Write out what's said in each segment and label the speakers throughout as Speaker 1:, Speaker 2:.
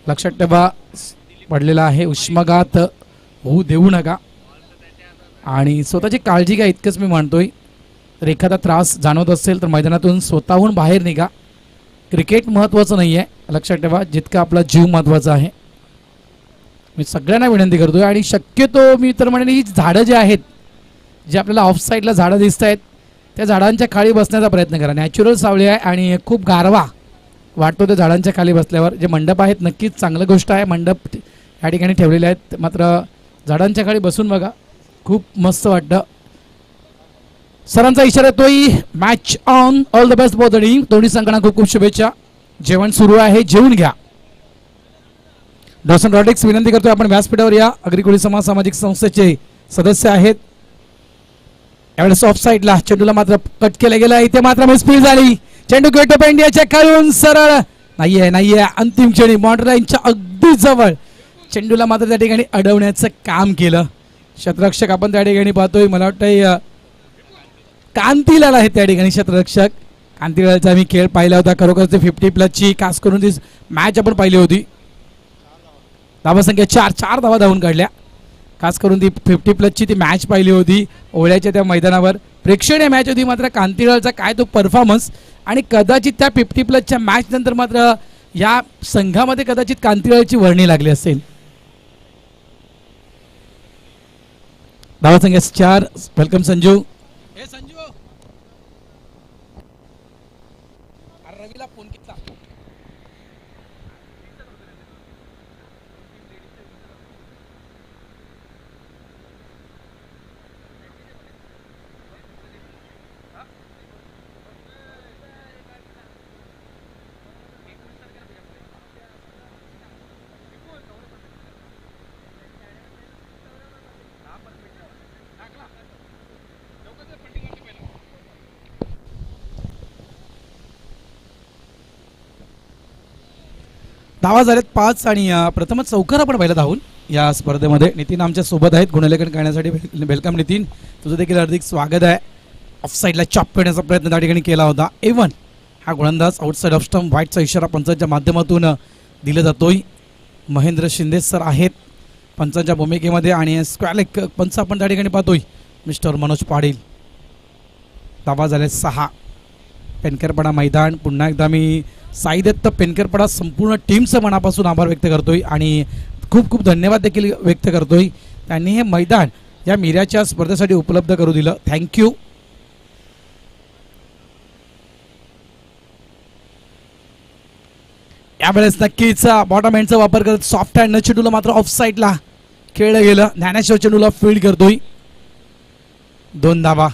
Speaker 1: लक्षात ठेवा, पडलेला आहे, उष्माघात होऊ देऊ नका आणि स्वतःची काळजी घ्या इतकंच मी म्हणतोय. तर एखादा त्रास जाणवत असेल तर मैदानातून स्वतःहून बाहेर निघा. क्रिकेट महत्त्वाचं नाही आहे, लक्षात ठेवा, जितका आपला जीव महत्त्वाचा आहे. मी सगळ्यांना विनंती करतोय आणि शक्यतो मी तर म्हणेन ही झाडं जे आहेत, जे आपल्याला ऑफ साईडला झाडं दिसत आहेत, त्या झाडांच्या खाली बसण्याचा प्रयत्न करा. नॅचरल सावली आहे आणि खूप गारवा वाटतो त्या झाडांच्या खाली बसल्यावर. जे मंडप आहेत नक्कीच चांगली गोष्ट आहे, मंडप या ठिकाणी ठेवलेले आहेत, मात्र झाडांच्या खाली बसून बघा, खूप मस्त वाटतं. सरांचा इशारा तोही match on, all the best बोधडी. दोन्ही संघांना खूप खूप शुभेच्छा. जेवण सुरू आहे, जेवून घ्या. डॉसन रॉड्रिक्स विनंती करतोय आपण व्यासपीठावर या. अग्रिकोळी समाज सामाजिक संस्थेचे सदस्य आहेत. यावेळेस ऑफ साईडला चेंडूला मात्र कट केलं गेलं, इथे मात्र मिसफील्ड झाली. चेंडू गेट ऑफ इंडियाच्या खालून सरळ नाहीये अंतिम क्षणी बॉर्डरलाईनच्या अगदी जवळ चेंडूला मात्र त्या ठिकाणी अडवण्याचं काम केलं क्षेत्ररक्षक. आपण त्या ठिकाणी पाहतोय, मला वाटतं कांतीलाल आहे त्या ठिकाणी क्षेत्ररक्षक. कांतीलालचा आम्ही खेळ पाहिला होता, खरोखरच 50+ खास करून ती मॅच आपण पाहिली होती. धावा संख्या 4 धावा धावून काढल्या. खास करून ती 50+ ती मॅच पाहिली होती ओळ्याच्या त्या मैदानावर. प्रेक्षणीय मॅच होती. मात्र कांतीलालचा काय तो परफॉर्मन्स, आणि कदाचित त्या 50+ मॅच नंतर मात्र या संघामध्ये कदाचित कांतीलालची वर्णी लागली असेल. धावा संख्या 4. वेलकम संजू. रवीला फोन केला. धावा झालेत 5 आणि प्रथमच चौकार आपण पहिला धावून या स्पर्धेमध्ये. नितीन आमच्या सोबत आहेत गुणलेखन करण्यासाठी. वेलकम नितीन, तुझं देखील हार्दिक स्वागत आहे. ऑफसाईडला चॉप करण्याचा प्रयत्न त्या ठिकाणी केला होता. एवन हा गोलंदाज आउटसाईड ऑफ स्टंप, व्हाईटचा इशारा पंचांच्या माध्यमातून दिला जातोय. महेंद्र शिंदे सर आहेत पंचांच्या भूमिकेमध्ये आणि स्क्वॅल एक पंच आपण त्या ठिकाणी पाहतोय मिस्टर मनोज पाटील. धावा झाले 6. पेनकरपडा मैदान. पुन्हा एकदा मी साई दत्त पेनकरपडा संपूर्ण टीमचं मनापासून आभार व्यक्त करतोय आणि खूप खूप धन्यवाद देखील व्यक्त करतोय. त्यांनी हे मैदान या मिऱ्याच्या स्पर्धेसाठी उपलब्ध करू दिलं. थँक्यू. यावेळेस नक्कीच बॉटम हँडचा वापर करत सॉफ्ट हँड चेंडूला मात्र ऑफ साईडला खेळलं गेलं. ज्ञानेश्वर चेंडूला फील्ड करतोय. 2 धावा.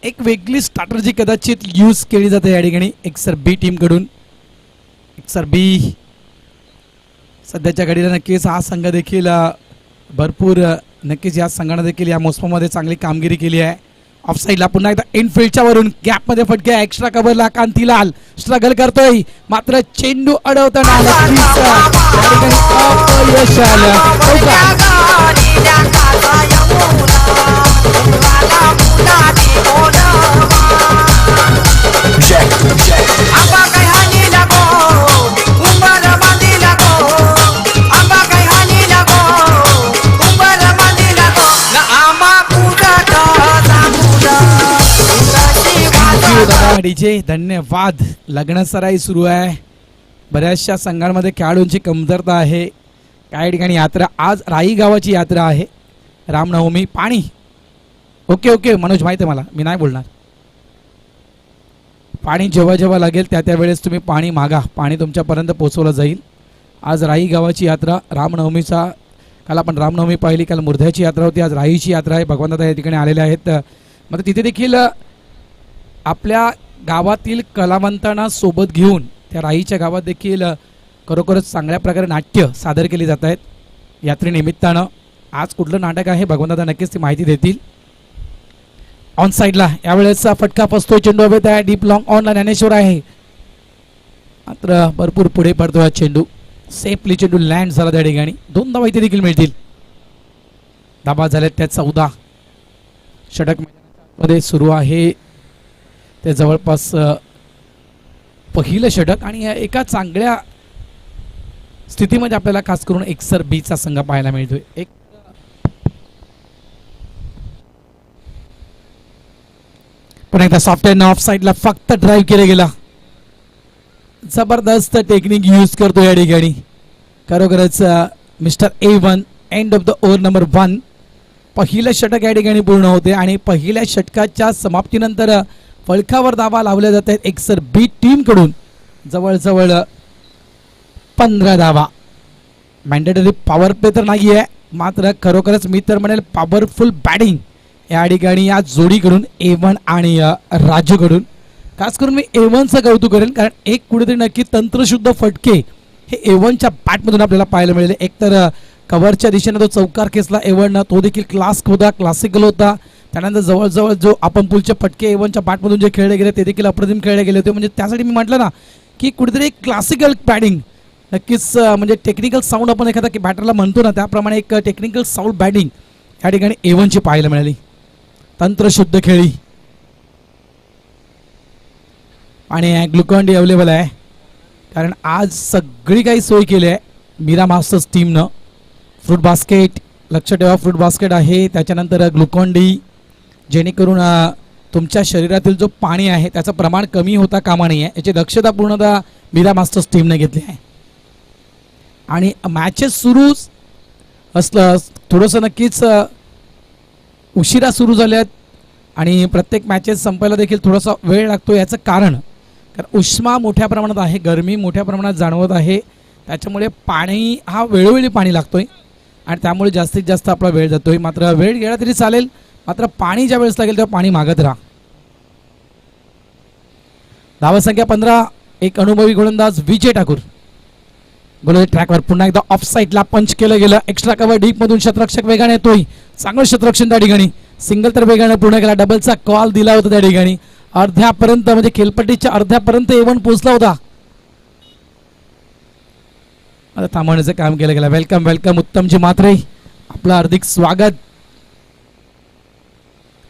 Speaker 1: एक वेगळी स्ट्रॅटर्जी कदाचित यूज केली जाते या ठिकाणी एक्सर बी टीमकडून. एक्सर बी सध्याच्या घडीला नक्कीच हा संघ देखील भरपूर नक्कीच या संघाने देखील या मोसमामध्ये चांगली कामगिरी केली आहे. ऑफसाईडला पुन्हा एकदा इनफिल्डच्या वरून गॅपमध्ये फटके. एक्स्ट्रा कव्हरला कांतीलाल स्ट्रगल करतोय, मात्र चेंडू अडवताना अपयश आलं. डीजे धन्यवाद. लग्न सराई सुरू आहे. बऱ्याचशा संघांमध्ये खेळाडूंची कमतरता आहे. काही ठिकाणी यात्रा, आज राई गावाची यात्रा आहे. रामनवमी. पाणी ओके मनोज, माहिती आहे मला, मी नाही बोलणार. पाणी जेव्हा जेव्हा लागेल त्या वेळेस तुम्ही पाणी मागा, पाणी तुमच्यापर्यंत पोहोचवलं जाईल. आज राई गावाची यात्रा, रामनवमीचा. काल आपण रामनवमी पाहिली, काल मुर्ध्याची यात्रा होती, आज राईची यात्रा आहे. भगवंतदादा या ठिकाणी आलेले आहेत. मग तिथे देखील आपल्या गावातील कलावंतांना सोबत घेऊन त्या राईच्या गावात देखील खरोखरच चांगल्या प्रकारे नाट्य सादर केली जात आहेत यात्रेनिमित्तानं. आज कुठलं नाटक आहे भगवंतदादा नक्कीच ती माहिती देतील. ऑन साईडला यावेळेस फटका फसतोय. चेंडू हवेत आहे. डीप लॉंग ऑनला ज्ञानेश्वर आहे, मात्र भरपूर पुढे पडतो हा चेंडू. सेफली चेंडू लँड झाला त्या ठिकाणी. 2 धावा इथे देखील मिळतील. धावा झाल्यात त्या 14. षटक मध्ये सुरू आहे ते जवळपास पहिलं षटक आणि एका चांगल्या स्थितीमध्ये आपल्याला खास करून एकसर बीचा संघ पाहायला मिळतोय. एक पण एकदा सॉफ्टवेअर ऑफ साईडला फक्त ड्राईव्ह केला गेला. जबरदस्त टेक्निक यूज करतो या ठिकाणी. खरोखरच mister A1 end of the over number 1. पहिलं षटक या ठिकाणी पूर्ण होते आणि पहिल्या षटकाच्या समाप्तीनंतर फलकावर धावा लावल्या जात आहेत एकसर बी टीम कडून. जवळजवळ 15 धावा. मॅन्डेटरी पॉवर प्ले तर नाही आहे, मात्र खरोखरच मी तर म्हणेल पॉवरफुल बॅटिंग या ठिकाणी या जोडीकडून A1 आणि राजूकडून. खास करून मी A1चं कौतुक करेन, कारण एक कुठेतरी नक्की तंत्रशुद्ध फटके हे A1च्या बॅटमधून आपल्याला पाहायला मिळाले. एकतर कव्हरच्या दिशेने तो चौकार खेचला A1, तो देखील क्लास होता, क्लासिकल होता. त्यानंतर जवळजवळ जो आपण पुलचे फटके A1च्या बॅटमधून जे खेळले गेले ते देखील अप्रतिम खेळले गेले होते. म्हणजे त्यासाठी मी म्हटलं ना की कुठेतरी एक क्लासिकल बॅटिंग नक्कीच, म्हणजे टेक्निकल साऊंड आपण एखादा बॅटरला म्हणतो ना, त्याप्रमाणे एक टेक्निकल साऊंड बॅटिंग या ठिकाणी A1ची पाहायला मिळाली. तंत्रशुद्ध खेळी आणि ग्लुकॉन डी अवेलेबल आहे, कारण आज सगळी काही सोय केली आहे मीरा मास्टर्स टीमनं. फ्रूट बास्केट, लक्ष ठेवा फ्रूट बास्केट आहे, त्याच्यानंतर ग्लुकॉन डी, जेणेकरून तुमच्या शरीरातील जो पाणी आहे त्याचं प्रमाण कमी होता कामा नये याची दक्षता पूर्णतः मीरा मास्टर्स टीमने घेतली आहे. आणि मॅचेस सुरू असलं थोडंसं नक्कीच उशिरा सुरू झाल्यात आणि प्रत्येक मॅचेस संपायला देखील थोडासा वेळ लागतो. याचं कारण उष्मा मोठ्या प्रमाणात आहे, गरमी मोठ्या प्रमाणात जाणवत आहे, त्याच्यामुळे पाणी हा वेळोवेळी पाणी लागतोय आणि त्यामुळे जास्तीत जास्त आपला वेळ जातोय. मात्र वेळ गेला तरी चालेल, मात्र पाणी ज्या वेळेस लागेल तेव्हा पाणी मागत राहा. धावसंख्या 15. एक अनुभवी गोलंदाज विजय ठाकूर गोलंदाज ट्रॅकवर. पुन्हा एकदा ऑफ साईडला पंच केलं गेलं. एक्स्ट्रा कव्हर डीप मधून शतरक्षक वेगाने येतोय. चांगलं शतरक्षण त्या ठिकाणी. सिंगल तर वेगाने पूर्ण केला, डबलचा कॉल दिला होता त्या ठिकाणी. अर्ध्यापर्यंत म्हणजे खेळपट्टीच्या अर्ध्यापर्यंत A1 पोहोचला होता. आता थांबवण्याचं काम केलं गेलं. वेलकम वेलकम उत्तमजी म्हात्रे, आपलं हार्दिक स्वागत.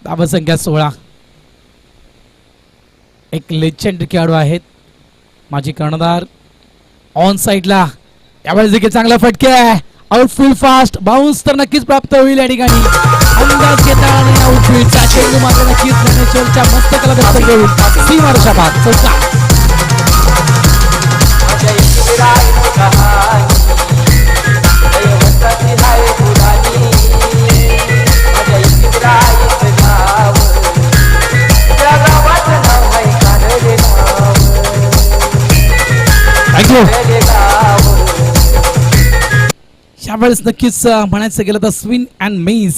Speaker 1: धावसंख्या 16. एक लेजेंड खेळाडू आहेत माजी कर्णधार. ऑन साईडला यावेळेस देखील चांगला फटके आहे. आउटफील्ड फास्ट बाउन्स तर नक्कीच प्राप्त होईल या ठिकाणी. अंदाज घेताना आउटफील्डचा चेंडू मात्र नक्कीच ज्ञानेश्वरच्या मस्तकाला दस्तक देईल. सीमारेषापार चौका. थँक्यू. यावेळेस नक्कीच म्हणायचं गेलं तर स्विन अँड मिस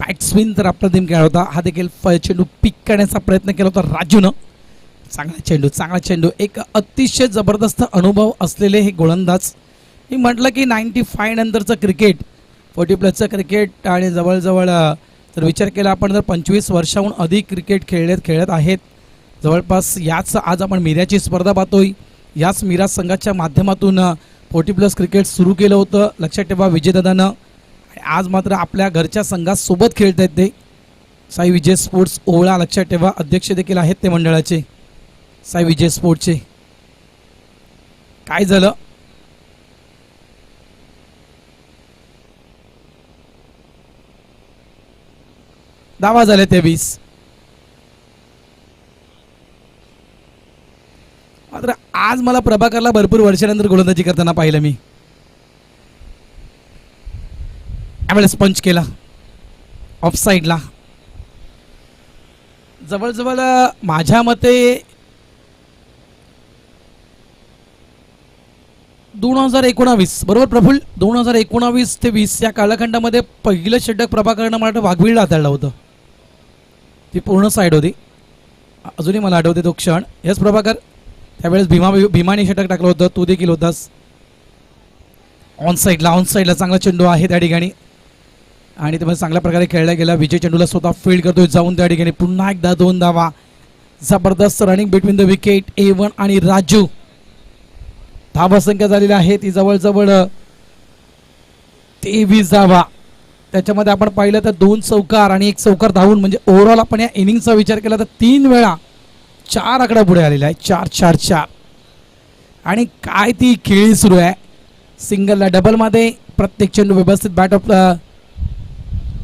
Speaker 1: बॅट स्विन तर अप्रतिम खेळ होता. हा देखील चेंडू पिक करण्याचा प्रयत्न केला होता राजूनं. चांगला चेंडू. एक अतिशय जबरदस्त अनुभव असलेले हे गोलंदाज. मी म्हटलं की 95 नंतरचं क्रिकेट, 40+ क्रिकेट आणि जवळजवळ जर विचार केला आपण तर 25 वर्षाहून अधिक क्रिकेट खेळत आहेत जवळपास. याच आज आपण मीराची स्पर्धा पाहतोय. याच मीरा संघाच्या माध्यमातून 40+ क्रिकेट सुरू केलं होतं. लक्षात ठेवा विजयदादानं. आज मात्र आपल्या घरच्या संघासोबत खेळत आहेत ते. साई विजय स्पोर्ट्स ओवळा, लक्षात ठेवा अध्यक्ष देखील आहेत ते मंडळाचे, साई विजय स्पोर्ट्सचे. काय झालं धावा झाले 23. मात्र आज मला प्रभाकरला भरपूर वर्षानंतर गोलंदाजी करताना पाहिलं मी. यावेळेस पंच केला ऑफ साईडला. जवळजवळ माझ्या मते 2019 बरोबर प्रफुल्ल, 2019 ते 20 या कालखंडामध्ये पहिलं षटक प्रभाकरनं मला वाघवीळला हाताळलं होतं. ती पूर्ण साईड होती, अजूनही मला आठवते तो क्षण. यस प्रभाकर, त्यावेळेस भीमाने षटक टाकलं होतं, तू देखील होतास. ऑन साईडला चांगला चेंडू आहे त्या ठिकाणी आणि त्यामध्ये चांगल्या प्रकारे खेळला गेला. विजय चेंडूला स्वतः फील्ड करतोय जाऊन त्या ठिकाणी. पुन्हा एकदा 2 धावा. जबरदस्त running between the wicket. A1 आणि राजू. धावा संख्या झालेली आहे ती जवळजवळ 23 धावा. त्याच्यामध्ये आपण पाहिलं तर 2 चौकार आणि 1 चौकार धावून, म्हणजे ओव्हरऑल आपण या इनिंगचा विचार केला तर 3 वेळा 4 आकडा पुढे आलेला आहे. 4-4-4 आणि काय ती खेळी सुरू आहे. सिंगलला डबलमध्ये प्रत्येक चेंडू व्यवस्थित बॅट ऑफ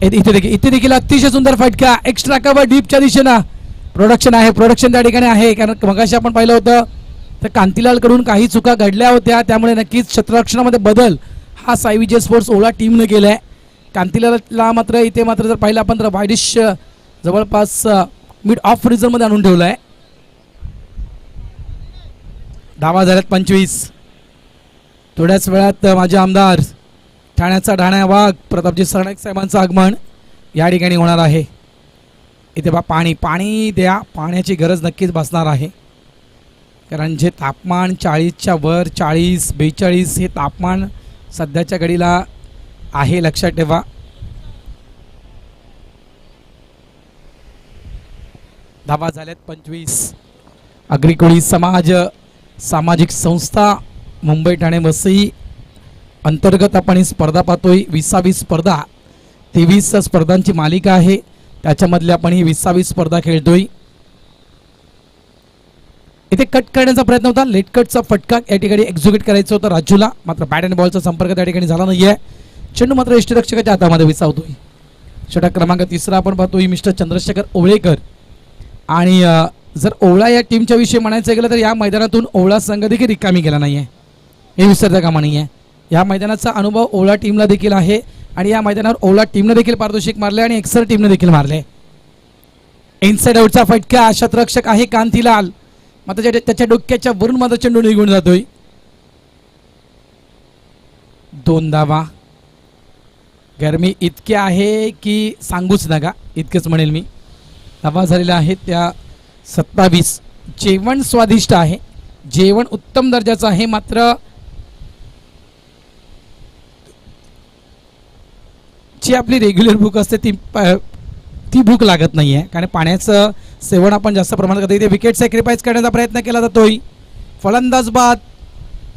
Speaker 1: इथे देखील अतिशय सुंदर फटका एक्स्ट्रा कव्हर डीपच्या दिशेनं प्रोडक्शन त्या ठिकाणी आहे. कारण मगाशी आपण पाहिलं होतं तर कांतीलाल कडून काही चुका घडल्या होत्या, त्यामुळे नक्कीच क्षेत्ररक्षणामध्ये बदल हा साई विजय स्पोर्ट्स ओला टीमने केलाय. कांतीलालला मात्र इथे मात्र जर पाहिलं आपण तर वायडिश जवळपास मिड ऑफ रिझनमध्ये आणून ठेवला आहे. धावा झाल्यात 25. थोड्याच वेळात माझे आमदार ठाण्याचा ढाण्या वाघ प्रतापजी सरनाईक साहेबांचं आगमन या ठिकाणी होणार आहे. इथे पाणी द्या, पाण्याची गरज नक्कीच भासणार आहे. कारण जे तापमान 40च्या वर 40-42 हे तापमान सध्याच्या घडीला आहे, लक्षात ठेवा. धावा झाल्यात 25. अग्रिकोळी समाज सामाजिक संस्था मुंबई ठाणे वसई अंतर्गत आपण ही स्पर्धा पाहतोय. 20वी स्पर्धा 23 स्पर्धांची मालिका आहे, त्याच्यामधली आपण ही 20वी स्पर्धा खेळतोय. इथे कट करण्याचा प्रयत्न होता, लेट कटचा फटका या ठिकाणी एक्झिक्यूट करायचा होता राजूला, मात्र बॅट अँड बॉलचा संपर्क त्या ठिकाणी झाला नाहीये. चेंडू मात्र यष्टीरक्षकाच्या हातामध्ये विसावतोय. षटक क्रमांक 3 आपण पाहतोय मिस्टर चंद्रशेखर ओवळेकर. आणि जर ओवळा या टीमच्या विषयी म्हणायचं गेलं तर या मैदानातून ओवळा संघ देखील रिकामी गेला नाहीये, हे विसरता कामा नाहीये. या मैदानाचा अनुभव ओवळा टीमला देखील आहे आणि या मैदानावर ओवळा टीमने देखील पारितोषिक मारले आणि एक्सर टीमने देखील मारले. इनसाइड आउटचा फटका क्षेत्ररक्षक आहे कांतीलाल, मात्र त्याच्या डोक्याच्या वरून मात्र चेंडू निघून जातोय. 2 धावा. गरमी इतके आहे की सांगूच नका, इतकेच म्हणेल मी. धावा झालेल्या आहेत त्या 27. जेवण स्वादिष्ट आहे, जेवण उत्तम दर्जाचं आहे, मात्र जी आपली रेग्युलर भूक असते ती भूक लागत नाही आहे. कारण पाण्याचं सेवन आपण जास्त प्रमाणात करतो. इथे विकेट सॅक्रिफाईस करण्याचा प्रयत्न केला जातोय. फलंदाज बाद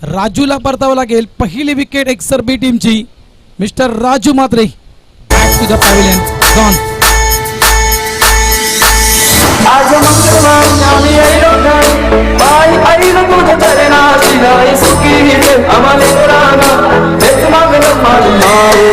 Speaker 1: राजूला परतावं लागेल. पहिली विकेट एक्सर बी टीमची. Mister Raju Mhatre back to the pavilion gone.
Speaker 2: आज मंगळवार आम्ही आलो नाही बाई आईला तुझं चरणा शिवाय सुखी आम्हाला राना तेच मागणं मागणार.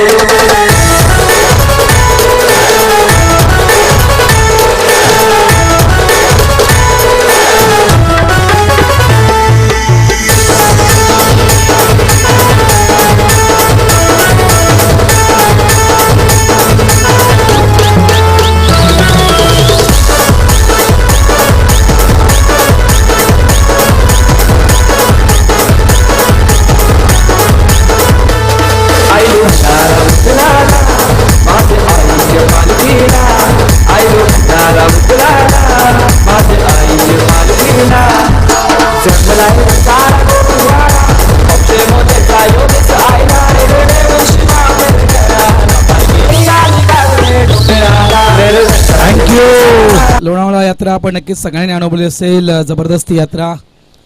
Speaker 1: लोणावळा यात्रा आपण नक्कीच सगळ्यांनी अनुभवली असेल, जबरदस्त यात्रा.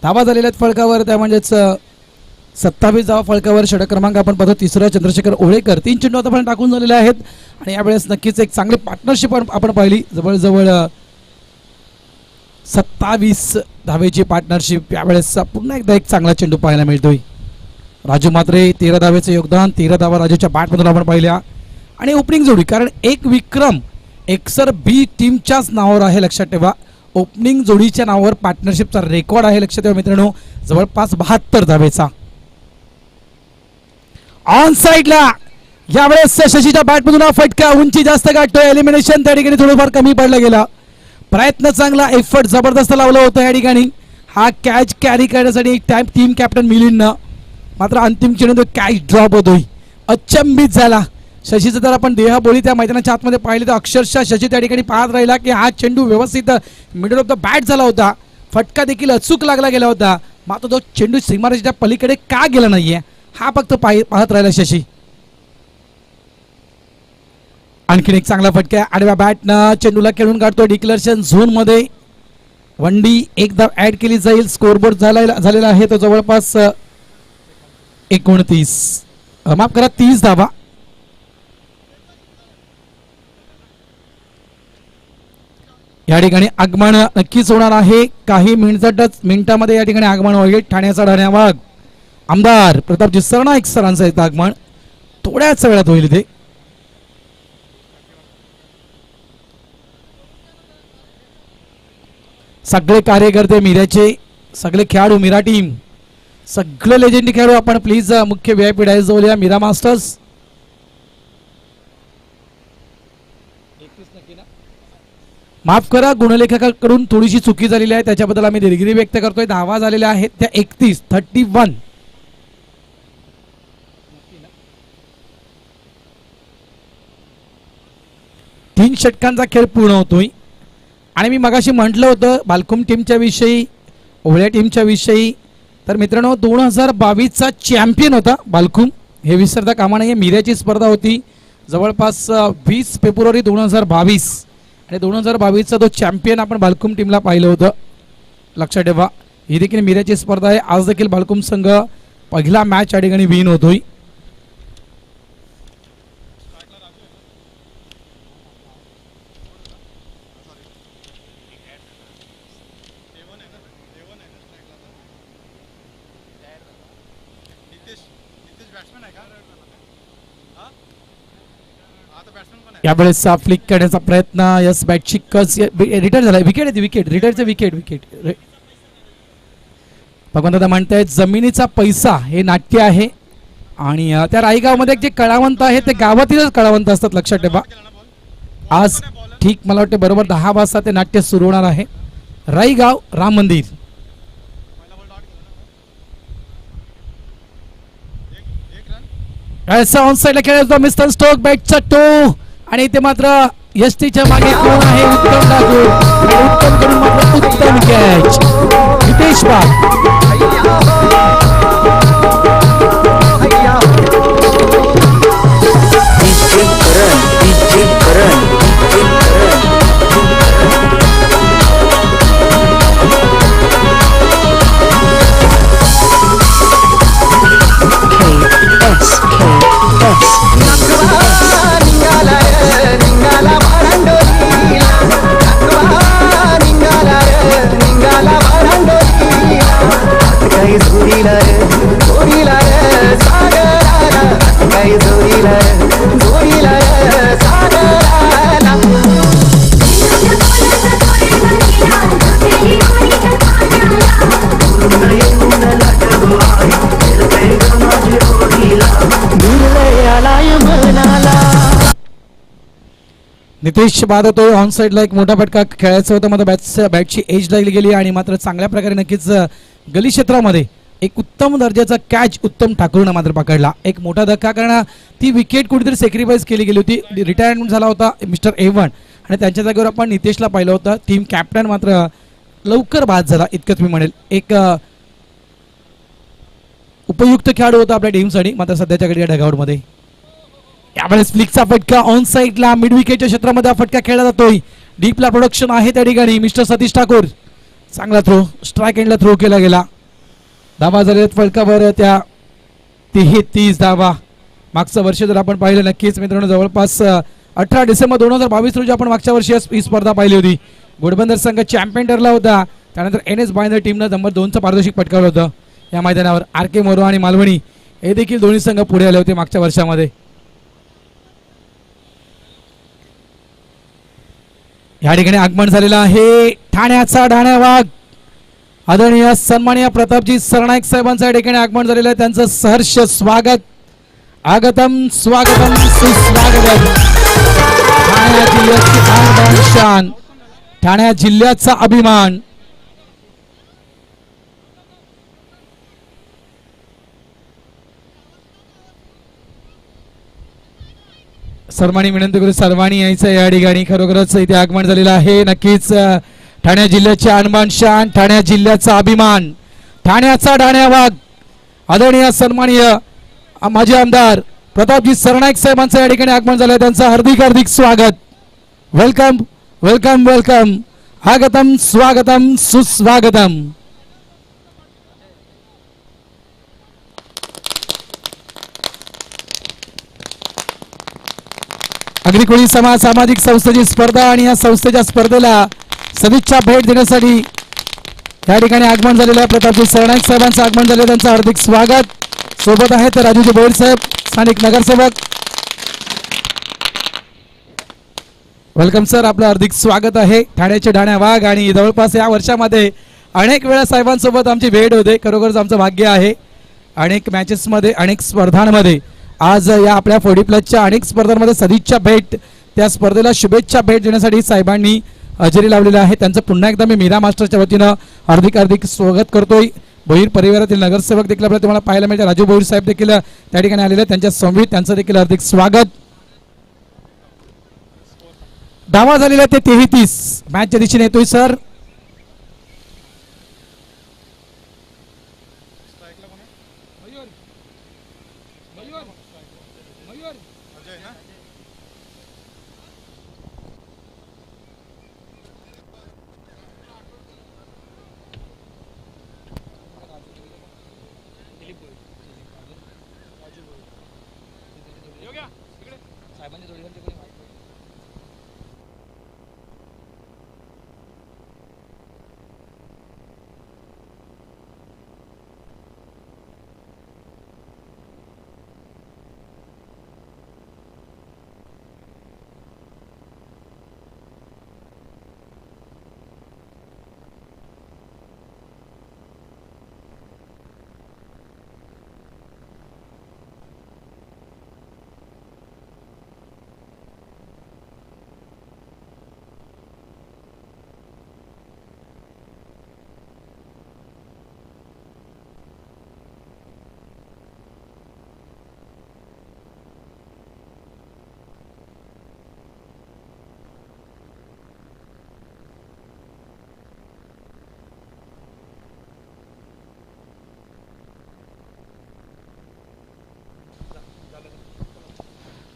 Speaker 1: धावा झालेल्या आहेत फळकावर, त्या म्हणजेच 27 धावा फळकावर. षटक क्रमांक आपण पाहतो 3 चंद्रशेखर ओवळेकर. 3 चेंडू आता टाकून झालेले आहेत आणि यावेळेस नक्कीच एक चांगली पार्टनरशिप आपण पाहिली. जवळजवळ 27 धावेची पार्टनरशिप. यावेळेस पुन्हा एकदा एक चांगला चेंडू पाहायला मिळतोय. राजू मात्रे 13 धावेचं योगदान. 13 धावा राजूच्या बॅटमधून आपण पाहिल्या. आणि ओपनिंग जोडी, कारण एक विक्रम एक्सर बी टीमच्याच नावावर आहे, लक्षात ठेवा. ओपनिंग जोडीच्या नावावर पार्टनरशिपचा रेकॉर्ड आहे, लक्षात ठेवा मित्रांनो. जवळपास 72 धावेचा. ऑन साइडला यावेळेस शशीच्या बॅटमधून हा फटका उंची जास्त गाठतोय. एलिमिनेशन त्या ठिकाणी थोडंफार कमी पडला गेला. प्रयत्न चांगला, एफर्ट जबरदस्त लावला होता या ठिकाणी. हा कॅच कॅरी करण्यासाठी टीम कॅप्टन मिलिंदनं, मात्र अंतिम चेंडू कॅच ड्रॉप होतोय. अचंबित झाला शशीचं. तर आपण देहबोली त्या मैदानाच्या आतमध्ये पाहिले तर अक्षरशः शशी त्या ठिकाणी पाहत राहिला की हा चेंडू व्यवस्थित मिडल ऑफ द बॅट झाला होता. फटका देखील अचूक लागला गेला होता, मात्र तो चेंडू सीमारेषेच्या पलीकडे का गेला नाहीये हा फक्त पाहत राहिला शशी. आणखीन एक चांगला फटका आडव्या बॅटनं चेंडूला खेळून काढतो डिक्लेरेशन झोन मध्ये. 1D एकदा ऍड केली जाईल. स्कोरबोर्ड झालेला आहे तो जवळपास 29, माफ करा 30 धावा. या ठिकाणी आगमन नक्कीच होणार आहे. काही मिनिटामध्ये या ठिकाणी आगमन होईल. ठाण्याचा ढाण्या वाघ आमदार प्रतापजी सरनाईक सरांचं इथं आगमन थोड्याच वेळात होईल इथे. सगळे कार्यकर्ते मीराचे, सगळे खेळाडू मीरा टीम, सगळे लेजेंडी खेळाडू आपण प्लीज मुख्य VIP डायस जवळ या. मीरा मास्टर्स माफ करा, गुणलेखकाकडून थोडीशी चुकी झालेली आहे, त्याच्याबद्दल आम्ही दिलगिरी व्यक्त करतोय. धावा झालेल्या आहेत त्या 31. 3 षटकांचा खेळ पूर्ण होतोय. आणि मी मगाशी म्हटलं होतं बालकुम टीमच्या विषयी, ओवळ्या टीमच्या विषयी, तर मित्रांनो 2022चा चॅम्पियन होता बालकुम, हे विसरता कामा नये. मीराची स्पर्धा होती जवळपास 20 फेब्रुवारी 2022 आणि 2022चा तो चॅम्पियन आपण बालकुम टीमला पाहिलं होतं. लक्षात ठेवा, ही देखील मीराची स्पर्धा आहे. आज देखील बालकुम संघ पहिला मॅच या ठिकाणी विन होतोय. यावेळेस फ्लिक करण्याचा प्रयत्न, यस बॅटची कस रिटायर झाला, विकेट आहे, विकेट रिटायरचे विकेट भगवंतदा म्हणतायत जमिनीचा पैसा हे नाट्य आहे. आणि त्या राईगावमध्ये जे कलावंत आहे ते गावातीलच कलावंत असतात. लक्षात ठेवा, आज ठीक मला वाटतं बरोबर 10 वाजता ते नाट्य सुरू होणार आहे. राईगाव राम मंदिर. ऑन साइडला खेळायचा मिस्टर स्टोक बॅटचा टो आणि इथे मात्र यष्टीच्या मागे कोण आहे, उत्तम ठाकूर, उत्तम करून मात्र उत्तम कॅच नितेश नितेश बाद होतोय. ऑन साइडला एक मोठा फटका खेळायचा होता, मात्र बॅटची एज लागली गेली आणि मात्र चांगल्या प्रकारे नक्कीच गली क्षेत्रामध्ये एक उत्तम दर्जाचा कॅच उत्तम ठाकूरनं मात्र पकडला. एक मोठा धक्का, कारण ती विकेट कुठेतरी सॅक्रिफाईस केली गेली होती. रिटायरमेंट झाला होता मिस्टर A1 आणि त्यांच्या जागेवर आपण नितेशला पाहिलं होतं. टीम कॅप्टन मात्र लवकर बाद झाला, इतकंच मी म्हणेल. एक उपयुक्त खेळाडू होता आपल्या टीमसाठी, मात्र सध्याच्या घडी डगआउटमध्ये. यावेळेस फ्लिकचा फटका ऑन साइडला मिड विकेटच्या क्षेत्रामध्ये हा फटका खेळला जातोय. डीपला प्रोडक्शन आहे त्या ठिकाणी. मिस्टर सतीश ठाकूर चांगला थ्रो, स्ट्राईक एंडला थ्रो केला गेला. धावा झालेत फलकावर त्या 33 धावा. मागचं वर्ष जर आपण पाहिलं नक्कीच मित्रांनो, जवळपास 18 डिसेंबर 2022 रोजी आपण मागच्या वर्षी ही स्पर्धा पाहिली होती. घोडबंदर संघ चॅम्पियन ठरला होता. त्यानंतर NS बायंदर टीमनं नंबर 2चं पारितोषिक पटकावलं होतं. या मैदानावर RK मोरो आणि मालवणी हे देखील दोन्ही संघ पुढे आले होते मागच्या वर्षामध्ये. या ठिकाणी आगमन झालेलं आहे ठाण्याचा ढाण्या वाघ, आदरणीय सन्माननीय प्रतापजी सरनाईक साहेबांचं या ठिकाणी आगमन झालेलं आहे. त्यांचं सहर्ष स्वागत, आगतम स्वागतम सुस्वागतम. ठाणे जिल्ह्याची आन शान, ठाणे जिल्ह्याचा अभिमान. सर्वांनी विनंती करू, सर्वांनी यायचं या ठिकाणी. खरोखरच इथे आगमन झालेलं आहे. नक्कीच ठाणे जिल्ह्याचे अनमान शान, ठाणे जिल्ह्याचा अभिमान, ठाण्याचा ढाण्या वाघ, आदरणीय सन्माननीय माजी आमदार प्रतापजी सरनाईक साहेबांचं या ठिकाणी आगमन झालं. त्यांचं हार्दिक हार्दिक स्वागत. वेलकम वेलकम वेलकम, आगतम स्वागतम सुस्वागतम. अग्रिकोळी समाज सामाजिक संस्थेची स्पर्धा आणि या संस्थेच्या स्पर्धेला सदिच्छा भेट देण्यासाठी या ठिकाणी आगमन झालेल्या प्रतापजी सरनाईक साहेबांचं आगमन झाले. त्यांचं हार्दिक स्वागत. सोबत आहेत राजूजी बोईर साहेब, स्थानिक नगरसेवक. वेलकम सर, आपलं हार्दिक स्वागत आहे. ठाण्याचे ठाण्या वाघ आणि जवळपास या वर्षामध्ये अनेक वेळा साहेबांसोबत आमची भेट होते. खरोखरच आमचं भाग्य आहे. अनेक मॅचेसमध्ये, अनेक स्पर्धांमध्ये, आज या आपल्या 40+ अनेक स्पर्धांमध्ये सदिच्छा भेट, त्या स्पर्धेला शुभेच्छा भेट देण्यासाठी साहेबांनी हजेरी लावलेली आहे. त्यांचं पुन्हा एकदा मी मीरा मास्टरच्या वतीनं हार्दिक स्वागत करतोय. भोईर परिवारातील नगरसेवक देखील आपल्याला तुम्हाला पाहायला मिळते. राजू भोईर साहेब देखील त्या ठिकाणी आलेले, त्यांच्या समवेत त्यांचं देखील हार्दिक स्वागत. धावा झालेला ते 33. मॅचच्या दिशेने येतोय सर.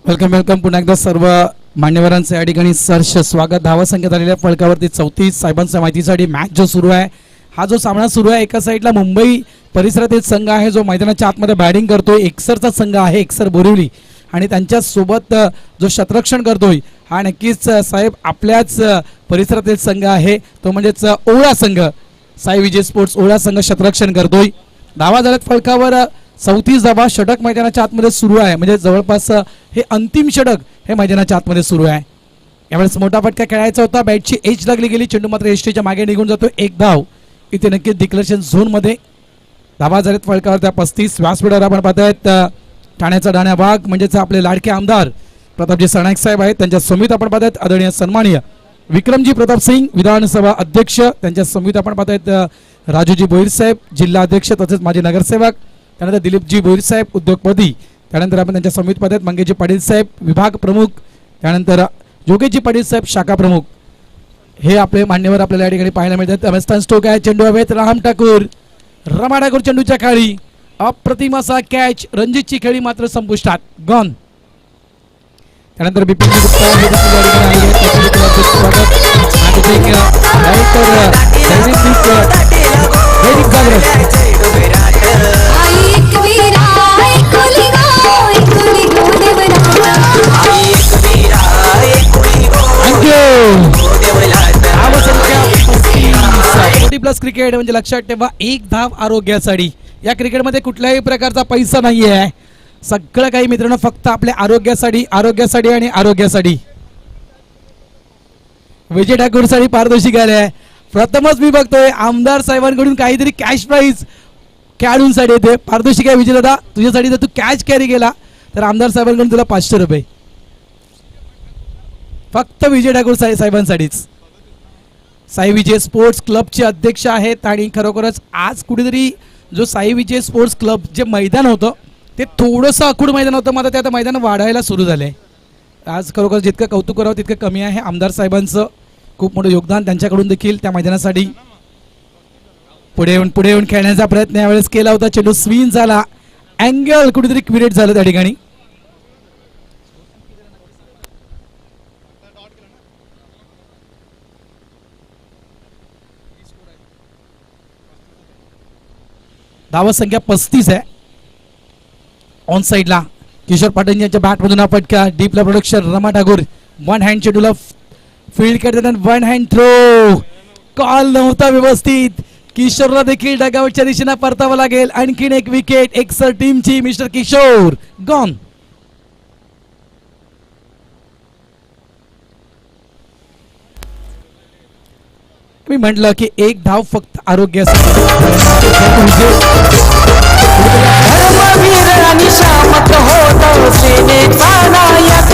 Speaker 1: वेलकम पुन्हा एकदा सर्व मान्यवरांचं या ठिकाणी सहर्ष स्वागत. धावा संख्या झालेल्या फलकावरती 34. साहेबांच्या माहितीसाठी मॅच जो सुरू आहे, हा जो सामना सुरू आहे, एका साईडला मुंबई परिसरातील संघ आहे जो मैदानाच्या आतमध्ये बॅटिंग करतोय. एकसरचा संघ आहे, एकसर बोरिवली, आणि त्यांच्या सोबत जो शतरक्षण करतोय हा नक्कीच साहेब आपल्याच परिसरातील संघ आहे, तो म्हणजेच ओळा संघ. साई विजय स्पोर्ट्स ओळा संघ शतरक्षण करतोय. धावा झाल्यात फलकावर 34 धावा. षटक मैदानाच्या आतमध्ये सुरू आहे, म्हणजे जवळपास हे अंतिम षटक हे मैदानाच्या आतमध्ये सुरू आहे. यावेळेस मोठा फटका खेळायचा होता, बॅटची एज लागली गेली, चेंडू मात्र एसटीच्या मागे निघून जातो. एक धाव इथे नक्कीच डिक्लेरेशन झोनमध्ये. धावा झाल्यात फलकावर त्या 35. व्यासपीठावर आपण पाहतायत ठाण्याचा ठाण्या वाघ म्हणजेच आपले लाडके आमदार प्रतापजी सरनाईक साहेब आहेत. त्यांच्या समित आपण पाहतायत आदरणीय सन्माननीय विक्रमजी प्रताप सिंग विधानसभा अध्यक्ष. त्यांच्या समित आपण पाहतायत राजूजी बोईर साहेब जिल्हा अध्यक्ष तसेच माजी नगरसेवक. त्यानंतर दिलीपजी बोईर साहेब उद्योगपती. त्यानंतर आपण त्यांच्या समित पाहतायत मंगेशजी पाटील साहेब विभाग प्रमुख. त्यानंतर योगेशजी पाटील साहेब शाखा प्रमुख. हे आपले मान्यवर आपल्याला या ठिकाणी पाहायला मिळतात. वेस्टर्न स्ट्रोक आहे, चेंडू हवेत. राम ठाकूर, रमा ठाकूर चेंडूच्या खाली. अप्रतिम असा कॅच. रणजितची खेळी मात्र संपुष्टात, गॉन. त्यानंतर बिपिन प्लस क्रिकेट म्हणजे लक्षात ठेवा, एक धाव आरोग्यासाठी. या क्रिकेटमध्ये कुठल्याही प्रकारचा पैसा नाही आहे, सगळं काही मित्रांनो फक्त आपल्या आरोग्यासाठी, आरोग्यासाठी आणि आरोग्यासाठी. विजय ठाकूर साठी पारितोषिक आले आहे. प्रथमच मी बघतोय आमदार साहेबांकडून काहीतरी कॅश प्राइज खेळाडूंसाठी येते. पारितोषिक आहे विजय दादा तुझ्यासाठी. जर तू कॅच कॅरी केला तर आमदार साहेबांकडून तुला 500 रुपये फक्त विजय ठाकूर साहेबांसाठीच. साई विजय स्पोर्ट्स क्लबचे अध्यक्ष आहेत आणि खरोखरच आज कुठेतरी जो साई विजय स्पोर्ट्स क्लब जे मैदान होतं ते थोडंसं अखूड मैदान होतं, मात्र ते आता मैदान वाढायला सुरू झालं आहे. आज खरोखर जितकं कौतुक करावं तितकं कमी आहे. आमदार साहेबांचं खूप मोठं योगदान त्यांच्याकडून देखील त्या मैदानासाठी पुढे येऊन खेळण्याचा प्रयत्न यावेळेस केला होता. चेंडू स्विंग झाला, अँगल कुठेतरी क्विरेट झालं त्या ठिकाणी. धावा संख्या 35 आहे. ऑन साइडला किशोर पाटील यांच्या बॅटमधून हा फटका. डीपला production Rama Thakur one hand चेंडूला फील्ड करतात. वन हँड थ्रो, कॉल नव्हता व्यवस्थित. किशोरला देखील डगआउटच्या दिशेने परतावं लागेल. आणखीन एक विकेट एक्सर टीमची. Mister Kishore gone. मी म्हटलं की एक धाव फक्त आरोग्यासाठी.
Speaker 2: धर्मवीर आणि शामत होत सेनेचा नायक.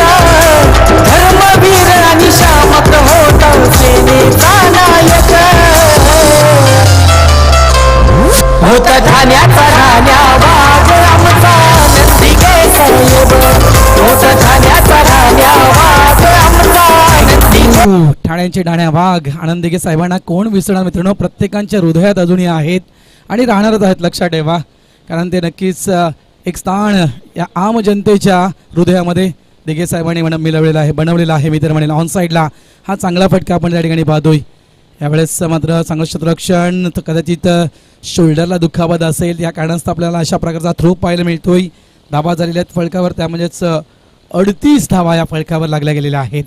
Speaker 2: धर्मवीर आणि शामत होत सेनेचा नायक. होत धान्याचा धान्या वाज आमचा नंदिके साहेब. होत धान्याचा धान्या वाज आमचा नंदिके.
Speaker 1: ठाण्याचे डाण्या वाघ आनंद दिघे साहेबांना कोण विसरणार मित्रांनो. प्रत्येकांच्या हृदयात अजूनही आहेत आणि राहणारच आहेत. लक्षात ठेवा, कारण ते नक्कीच एक स्थान या आम जनतेच्या हृदयामध्ये दिघे साहेबांनी बनवलेला आहे. मी तर म्हणेल ऑन साईडला हा चांगला फटका आपण त्या ठिकाणी पाहतोय. यावेळेस मात्र चांगलं क्षेत्ररक्षण, कदाचित शोल्डरला दुखापत असेल या कारणास्तव आपल्याला अशा प्रकारचा थ्रो पाहायला मिळतोय. धावा झालेल्या आहेत फलकावर, त्यामध्येच 38 धावा या फलकावर लागल्या गेलेल्या आहेत.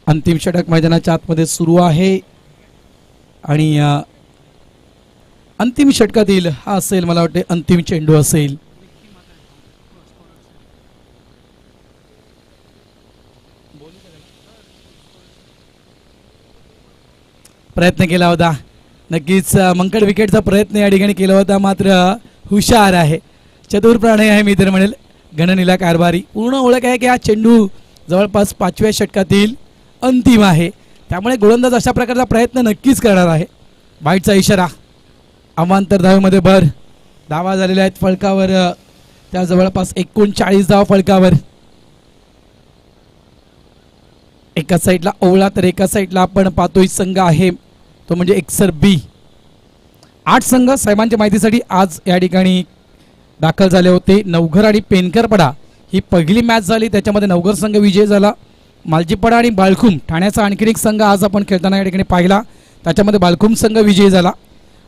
Speaker 1: अंतिम षटक मैदानाच्या आतमध्ये सुरू आहे आणि अंतिम षटकातील हा असेल मला वाटते अंतिम चेंडू असेल. प्रयत्न केला होता नक्कीच. मंकड विकेटचा प्रयत्न या ठिकाणी केला होता, मात्र हुशार आहे, चतुर प्राणी आहे मी तर म्हणेल. गणनीला कारभारी. पूर्ण ओळख आहे की हा चेंडू जवळपास 5व्या षटकातील अंतिम आहे, त्यामुळे गोलंदाज अशा प्रकारचा प्रयत्न नक्कीच करणार आहे. वाईटचा इशारा. अमांतर धावेमध्ये भर. धावा झालेल्या आहेत फलकावर, त्या जवळपास 39 धावा फलकावर. एका साईडला ओवळा तर एका साईडला आपण पाहतोय संघ आहे तो म्हणजे एक्सर बी. 8 संघ साहेबांच्या माहितीसाठी आज या ठिकाणी दाखल झाले होते. नवघर आणि पेनकरपडा ही पहिली मॅच झाली, त्याच्यामध्ये नवघर संघ विजय झाला. मालजीपडा आणि बाळखुम ठाण्याचा आणखीन एक संघ आज आपण खेळताना या ठिकाणी पाहिला, त्याच्यामध्ये बाळखुम संघ विजयी झाला.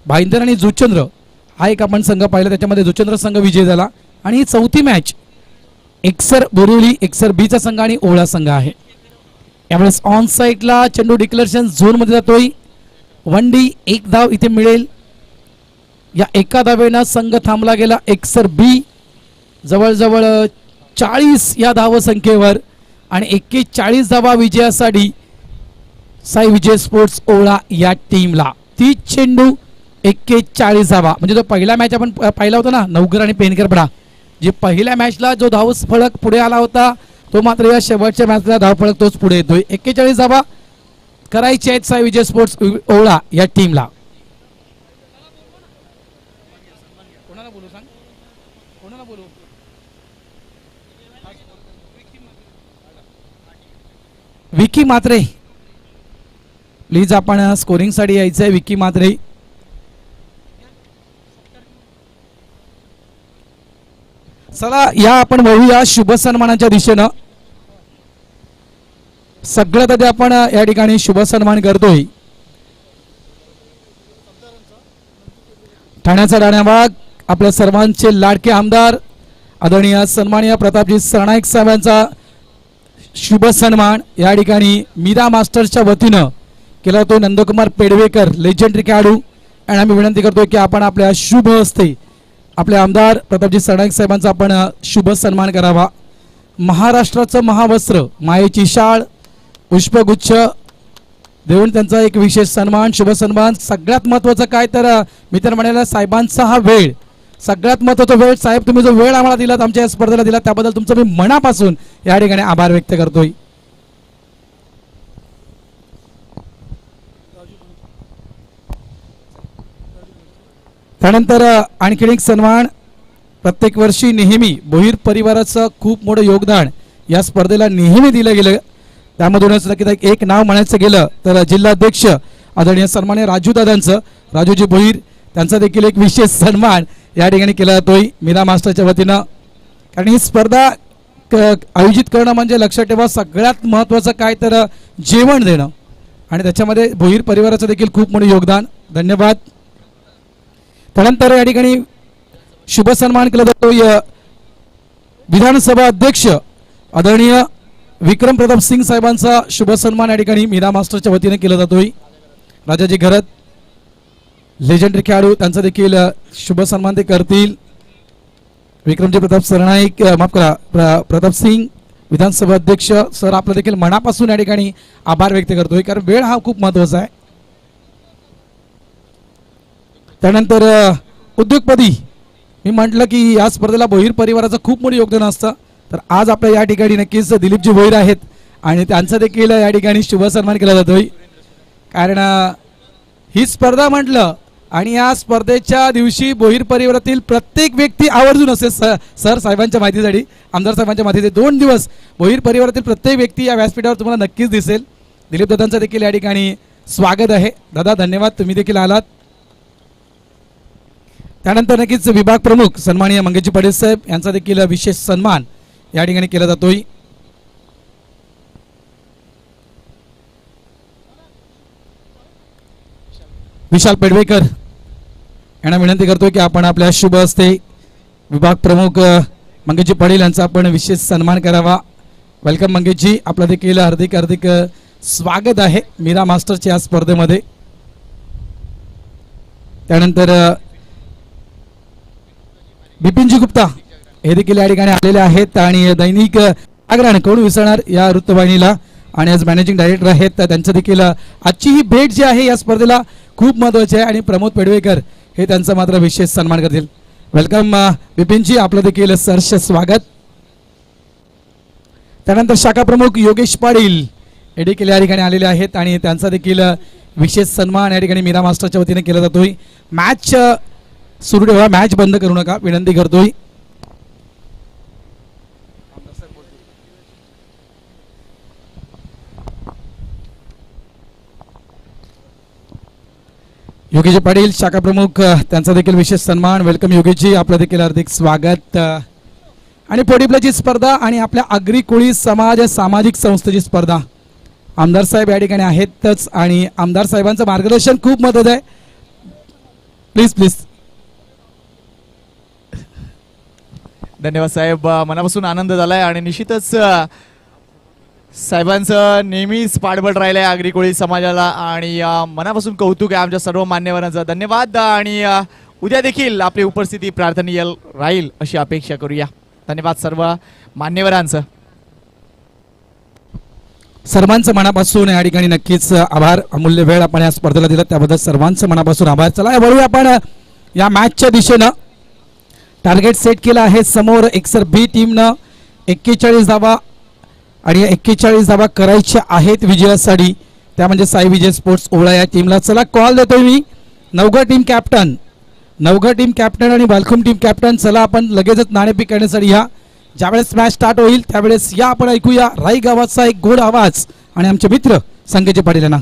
Speaker 1: भाईंदर आणि जुचंद्र हा एक आपण संघ पाहिला, त्याच्यामध्ये जुचंद्र संघ विजयी झाला. आणि ही चौथी मॅच एक्सर बोरिवली एक्सर बीचा संघ आणि ओवळा संघ आहे. यावेळेस ऑन साईडला चेंडू डिक्लेरेशन झोनमध्ये जातोय. 1 डी 1 धाव इथे मिळेल. या एका धावेनं संघ थांबला गेला एक्सर बी जवळजवळ 40 या धावसंख्येवर आणि 41 धावा विजयासाठी साई विजय स्पोर्ट्स ओवळा या टीमला. 30 चेंडू 41 धावा, म्हणजे जो पहिला मॅच आपण पाहिला होता ना नवघर आणि पेनकरपडा, जे पहिल्या मॅचला जो धाव फलक पुढे आला होता तो मात्र या शेवटच्या मॅचला धाव फलक तोच पुढे येतोय. 41 धावा करायचे आहेत साई विजय स्पोर्ट्स ओवळा या टीमला. विकी मात्रे प्लीज आपण स्कोरिंग साठी यायचं आहे. विकी मात्रे चला या आपण वळूया शुभ सन्मानाच्या दिशेनं. सगळ्यात आधी आपण या ठिकाणी शुभ सन्मान करतोय ठाण्याचा डाण्याबाग आपल्या सर्वांचे लाडके आमदार आदरणीय सन्माननीय प्रतापजी सरनाईक साहेबांचा शुभ सन्मान या ठिकाणी मीरा मास्टर्सच्या वतीनं केला तो. नंदकुमार पेडवेकर लेजेंडरी खेळाडू, आणि आम्ही विनंती करतोय की आपण आपल्या शुभ हस्ते आपले आमदार प्रतापजी सरनाईक साहेबांचा आपण शुभ सन्मान करावा. महाराष्ट्राचं महावस्त्र, मायेची शाळ, पुष्पगुच्छ देऊन त्यांचा एक विशेष सन्मान, शुभ सन्मान. सगळ्यात महत्त्वाचं काय तर मी तर म्हणाला साहेबांचा हा वेळ, सगळ्यात महत्त्वाचा वेळ. साहेब तुम्ही जो वेळ आम्हाला दिलात, आमच्या या स्पर्धेला दिलात, त्याबद्दल तुमचं मी मनापासून या ठिकाणी आभार व्यक्त करतोय. त्यानंतर आणखीन एक सन्मान. प्रत्येक वर्षी नेहमी भोईर परिवाराचं खूप मोठं योगदान या स्पर्धेला नेहमी दिलं गेलं, त्यामधूनच नक्कीच एक नाव म्हणायचं गेलं तर जिल्हाध्यक्ष आदरणीय सन्मान्य राजू दादांचं, राजूजी भोईर, त्यांचा देखील एक विशेष सन्मान या ठिकाणी केला जातोय मीरा मास्टरच्या वतीनं. कारण ही स्पर्धा आयोजित करणं म्हणजे लक्षात ठेवा सगळ्यात महत्त्वाचं काय तर जेवण देणं, आणि त्याच्यामध्ये भोईर परिवाराचं देखील खूप मोठं योगदान. धन्यवाद. त्यानंतर या ठिकाणी शुभ सन्मान केला जातोय विधानसभा अध्यक्ष आदरणीय विक्रम प्रताप सिंग साहेबांचा शुभ सन्मान या ठिकाणी मीरा मास्टरच्या वतीने केला जातोय. राजाजी घरत लेजेंडरी खेळाडू त्यांचा देखील शुभ सन्मान ते करतील. विक्रमजी प्रताप सरनाईक माफ करा प्रताप सिंग विधानसभा अध्यक्ष सर आपलं देखील मनापासून या ठिकाणी आभार व्यक्त करतोय, कारण वेळ हा खूप महत्वाचा आहे. त्यानंतर उद्योगपती मी म्हटलं की या स्पर्धेला भोईर परिवाराचं खूप मोठं योगदान असतं, तर आज आपल्या या ठिकाणी नक्कीच दिलीपजी भोईर आहेत आणि त्यांचा देखील या ठिकाणी शुभ सन्मान केला जातोय. कारण ही स्पर्धा म्हटलं आणि या स्पर्धेच्या दिवशी भोईर परिवारातील प्रत्येक व्यक्ती आवर्जून असेल सर साहेबांच्या माहितीसाठी आमदार साहेबांच्या माहितीसाठी 2 दिवस भोईर परिवारातील प्रत्येक व्यक्ती या व्यासपीठावर तुम्हाला नक्कीच दिसेल. दिलीप दादांचं देखील या ठिकाणी स्वागत आहे. दादा धन्यवाद, तुम्ही देखील आलात. त्यानंतर नक्कीच विभाग प्रमुख सन्माननीय मंगेशजी पटेल साहेब यांचा देखील विशेष सन्मान या ठिकाणी केला जातोय. विशाल पेडवेकर यांना विनंती करतोय की आपण आपल्या शुभ हस्ते विभाग प्रमुख मंगेशजी पटेल यांचा आपण विशेष सन्मान करावा. वेलकम मंगेशजी, आपलं देखील हार्दिक हार्दिक स्वागत आहे मीरा मास्टरच्या या स्पर्धेमध्ये. त्यानंतर बिपिनजी गुप्ता हे देखील या ठिकाणी आलेले आहेत आणि दैनिक जागरण कोण विसरणार या वृत्तवाहिनीला आणि आज मॅनेजिंग डायरेक्टर आहेत, तर त्यांचं देखील आजची ही भेट जी आहे या स्पर्धेला खूप महत्त्वाची आहे आणि प्रमोद पेडवेकर हे त्यांचा मात्र विशेष सन्मान करतील. वेलकम बिपिनजी, आपलं देखील सहर्ष स्वागत. त्यानंतर शाखा प्रमुख योगेश पाटील हे देखील या ठिकाणी आलेले आहेत आणि त्यांचा देखील विशेष सन्मान या ठिकाणी मीरा मास्टरच्या वतीने केला जातोय. मॅच सुरू ठेवा, मॅच बंद करू नका विनंती करतोय. योगेश पाटील शाखा प्रमुख त्यांचा देखील विशेष सन्मान. वेलकम योगेशजी, आपलं देखील हार्दिक स्वागत. आणि पोटीप्लाची स्पर्धा आणि आपल्या आगरी कोळी समाज सामाजिक संस्थेची स्पर्धा आमदार साहेब या ठिकाणी आहेतच आणि आमदार साहेबांचं मार्गदर्शन खूप महत्त्वाचं आहे. Please please.
Speaker 3: धन्यवाद साहेब, मनापासून आनंद झालाय आणि निश्चितच साहेबांचं नेहमीच पाठबळ राहिलंय आगरी कोळी समाजाला आणि मनापासून कौतुक आहे आमच्या सर्व मान्यवरांचं. धन्यवाद आणि उद्या देखील आपली उपस्थिती प्रार्थनीय राहील अशी अपेक्षा करूया. धन्यवाद सर्व मान्यवरांचं.
Speaker 1: सर्वांचं मनापासून या ठिकाणी नक्कीच आभार. अमूल्य वेळ आपण या स्पर्धेला दिला त्याबद्दल सर्वांचं मनापासून आभार. चला वळूया आपण या मॅचच्या दिशेनं. टार्गेट सेट केला आहे समोर एक्सर बी टीमनं 41 धावा आणि 41 धावा करायच्या आहेत विजयासाठी, त्या म्हणजे साई विजय स्पोर्ट्स ओळा या टीमला. चला कॉल देतोय मी नवघर टीम कॅप्टन आणि बालखुम टीम कॅप्टन. चला आपण लगेचच नाणेफेक करण्यासाठी या. ज्यावेळेस मॅच स्टार्ट होईल त्यावेळेस या आपण ऐकूया राई गावाचा एक गोड आवाज आणि आमचे मित्र संकेतजी पाटील यांना.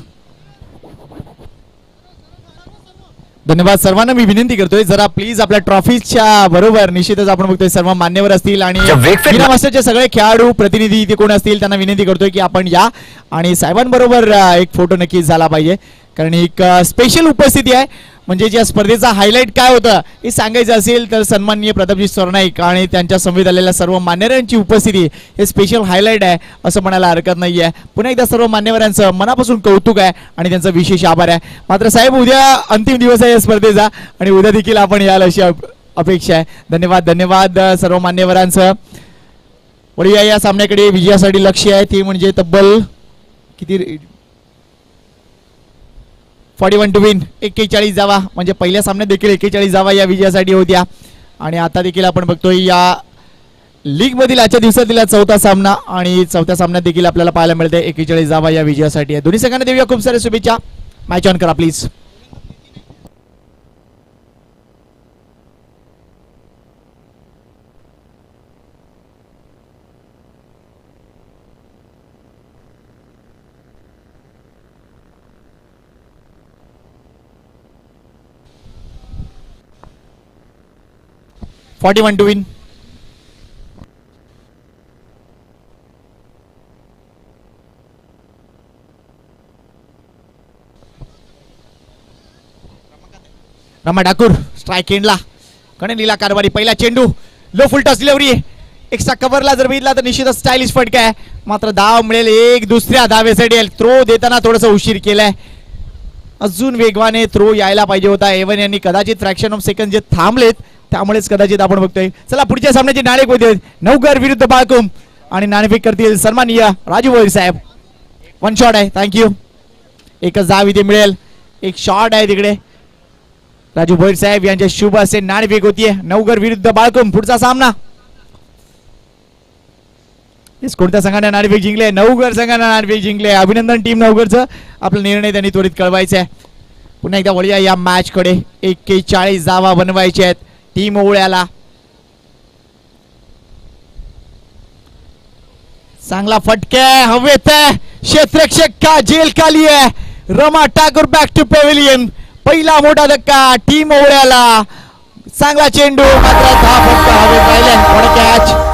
Speaker 3: धन्यवाद सर्वांना. मी विनंती करतोय जरा प्लीज आपल्या ट्रॉफीच्या बरोबर निश्चितच आपण बघतोय सर्व मान्यवर असतील आणि मीरा मास्टरचे सगळे खेळाडू प्रतिनिधी इथे कोण असतील त्यांना विनंती करतोय की आपण या आणि साहेबांबरोबर एक फोटो नक्कीच झाला पाहिजे, कारण एक स्पेशल उपस्थिती आहे. म्हणजे ज्या स्पर्धेचा हायलाईट काय होतं हे सांगायचं असेल तर सन्माननीय प्रतापजी सरनाईक आणि त्यांच्या समवेत आलेल्या सर्व मान्यवरांची उपस्थिती हे स्पेशल हायलाईट आहे असं म्हणायला हरकत नाही आहे. पुन्हा एकदा सर्व मान्यवरांचं मनापासून कौतुक आहे आणि त्यांचा विशेष आभार आहे. मात्र साहेब उद्या अंतिम दिवस आहे या स्पर्धेचा आणि उद्या देखील आपण याल अशी अपेक्षा आहे. धन्यवाद सर्व मान्यवरांचं. वळूया या सामन्याकडे. विजयासाठी लक्ष्य आहे ते म्हणजे तब्बल किती 41 टू विन 41 जावा, म्हणजे पहिल्या सामन्यात देखील 41 जावा या विजयासाठी होत्या आणि आता देखील आपण बघतोय या लीग मधील आजच्या दिवसातील 4था सामना आणि 4थ्या सामन्यात देखील आपल्याला पाहायला मिळते 41 जावा या विजयासाठी आहे. दोन्ही संघांना देऊया खूप साऱ्या शुभेच्छा. मॅच ऑन करा please. $41 to win. Rama Thakur strike एंडला कडे नीला कारभारी. पहिला चेंडू low full touch delivery. Extra कव्हरला जर बघितला तर निश्चितच स्टायलिश फटका आहे. मात्र धाव मिळेल एक दुसऱ्या धावेसाठी. थ्रो देताना थोडंसं उशीर केलाय. अजून वेगवाने थ्रो यायला पाहिजे होता. एवन यांनी कदाचित फ्रॅक्शन ऑफ सेकंड जे थांबलेत त्यामुळेच कदाचित आपण बघतोय. चला पुढच्या सामन्याचे नाणेफेक होते. नवघर विरुद्ध बाळकुम आणि नाणेफेक करतील सन्माननीय राजू भोईर साहेब. वन शॉट आहे. थँक्यू. एकच धाव इथे मिळेल. एक शॉट आहे तिकडे. राजू भोईर साहेब यांच्या शुभ असे नाणेफेक होतीये. नवघर विरुद्ध बाळकुम पुढचा सामना. कोणत्या संघाने नाणेफेक जिंकले? नवघर संघाने नाणेफेक जिंकले. अभिनंदन टीम नवघरचं. आपला निर्णय त्यांनी त्वरित कळवायचा आहे. पुन्हा एकदा वळूया या मॅच कडे. 41 धावा बनवायच्या आहेत टीम ओवळ्याला. चांगला फटका हवेत आहे. क्षेत्ररक्षक का जेल खाली आहे. Rama Thakur back to pavilion. पहिला मोठा धक्का टीम ओवळ्याला. चांगला चेंडू मात्र हा फटका हवेत राहिला. कॅच.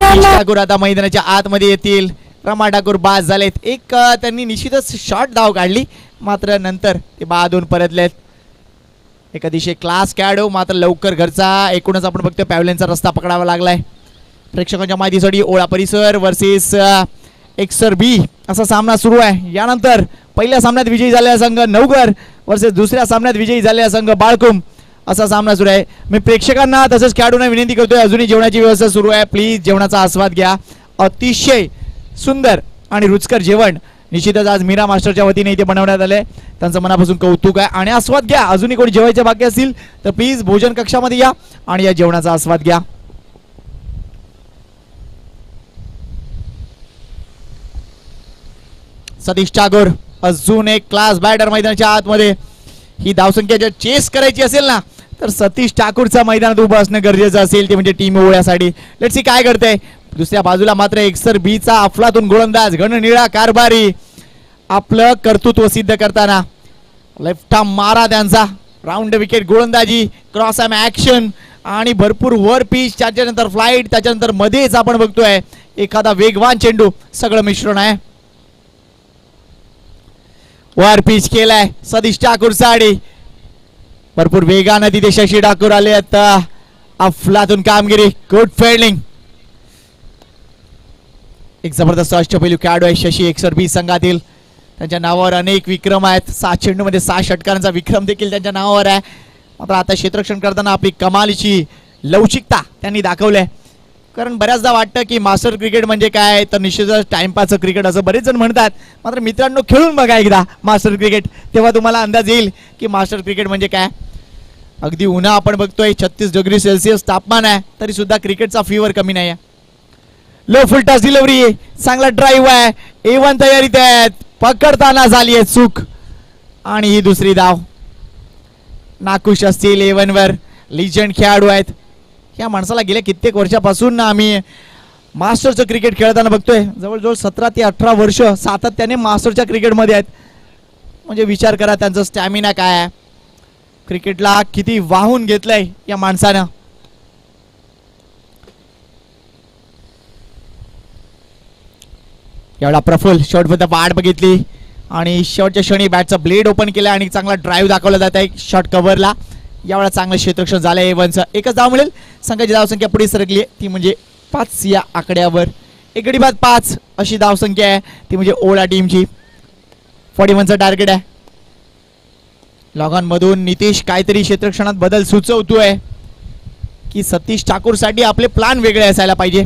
Speaker 3: ठाकूर आता मैदानाच्या आतमध्ये येतील. रमा ठाकूर बाद झालेत. एक त्यांनी निश्चितच शॉर्ट धाव काढली मात्र नंतर ते बादून परतलेत. एक अतिशय क्लास खेळाडू मात्र लवकर घरचा एकूणच आपण बघतोय पॅव्हलियनचा रस्ता पकडावा लागलाय. प्रेक्षकांच्या माहितीसाठी ओळा परिसर वर्सेस एक्सर बी असा सामना सुरू आहे. यानंतर पहिल्या सामन्यात विजयी झालेला संघ नवघर वर्सेस दुसऱ्या सामन्यात विजयी झालेला संघ बाळकुम असा सामना सुरू आहे. मी प्रेक्षकांना तसंच खेळाडूंना विनंती करतोय अजूनही जेवणाची व्यवस्था सुरू आहे. प्लीज जेवणाचा आस्वाद घ्या. अतिशय सुंदर आणि रुचकर जेवण निश्चितच आज मीरा मास्टरच्या वतीने इथे बनवण्यात आले. त्यांचं मनापासून कौतुक आहे आणि आस्वाद घ्या. अजूनही कोणी जेवायचे बाकी असतील तर प्लीज भोजन कक्षामध्ये या आणि या जेवणाचा आस्वाद घ्या. सतीश ठाकूर अजून एक क्लास बॅटर मैदानाच्या आतमध्ये. ही धावसंख्या जर चेस करायची असेल ना तर सतीश ठाकूरचा मैदानात उभं असणं गरजेचं असेल ते म्हणजे टीम ओवळ्यासाठी. लेट्स सी काय करते. दुसऱ्या बाजूला मात्र एक्सर बी चा अफलातून गोलंदाज घननिळा कारभारी आपलं कर्तृत्व सिद्ध करताना. लेफ्ट आर्म मारा त्यांचा. राऊंड विकेट गोलंदाजी क्रॉस आर्म ऍक्शन आणि भरपूर वर पिच त्याच्यानंतर फ्लाईट त्याच्यानंतर मध्येच आपण बघतोय एखादा वेगवान चेंडू. सगळं मिश्रण आहे. वर पिच केलाय सतीश ठाकूर साडी. भरपूर वेगानं तिथे शशी ठाकूर आले. आता अफलातून कामगिरी. Good fielding. एक जबरदस्त अष्टपैलू खेळाडू आहे शशी एक्सर बी संघातील. त्यांच्या नावावर अनेक विक्रम आहेत. 7 चेंडूमध्ये 6 षटकारांचा विक्रम देखील त्यांच्या नावावर आहे. मात्र आता क्षेत्ररक्षण करताना आपली कमालीची लवचिकता त्यांनी दाखवली आहे. कारण बऱ्याचदा वाटतं की मास्टर क्रिकेट म्हणजे काय तर निश्चितच टाइमपासचं क्रिकेट असं बरेच जण म्हणतात. मात्र मित्रांनो खेळून बघा एकदा मास्टर क्रिकेट तेव्हा तुम्हाला अंदाज येईल की मास्टर क्रिकेट म्हणजे काय. अगदी उन्हा आपण बघतोय 36 डिग्री सेल्सिअस तापमान आहे तरी सुद्धा क्रिकेटचा फीवर कमी नाही आहे. लो फुल टॉस डिलिव्हरी. चांगला ड्राईव्ह आहे. A1 तयारीत आहेत. पकडताना झाली आहे चूक आणि ही दुसरी धाव. नाखुश असतील A1 वर. लिजंड खेळाडू आहेत. या माणसाला गेल्या कित्येक वर्षापासून आम्ही मास्टरचं क्रिकेट खेळताना बघतोय. जवळजवळ 17 ते 18 वर्ष सातत्याने मास्टरच्या क्रिकेटमध्ये आहेत. म्हणजे विचार करा त्यांचा स्टॅमिना काय आहे. क्रिकेटला किती वाहून घेतलंय या माणसानं. एवढा प्रफुल्ल शॉट वाट बघितली आणि शेवटच्या क्षणी बॅटचा ब्लेड ओपन केला आणि चांगला ड्राईव्ह दाखवला जात आहे शॉट कव्हरला. यावेळा चांगलं क्षेत्ररक्षण झालंय A1चं. एकच धाव मिळेल. संघाची धावसंख्या पुढे सरकली आहे ती म्हणजे 5 या आकड्यावर. एक गडी बाद 5 अशी धावसंख्या आहे ती म्हणजे ओळा टीमची. 41चं टार्गेट आहे. लॉगॉन मधून नितीश काहीतरी क्षेत्ररक्षणात बदल सुचवतोय की सतीश ठाकूर साठी आपले प्लान वेगळे असायला पाहिजे.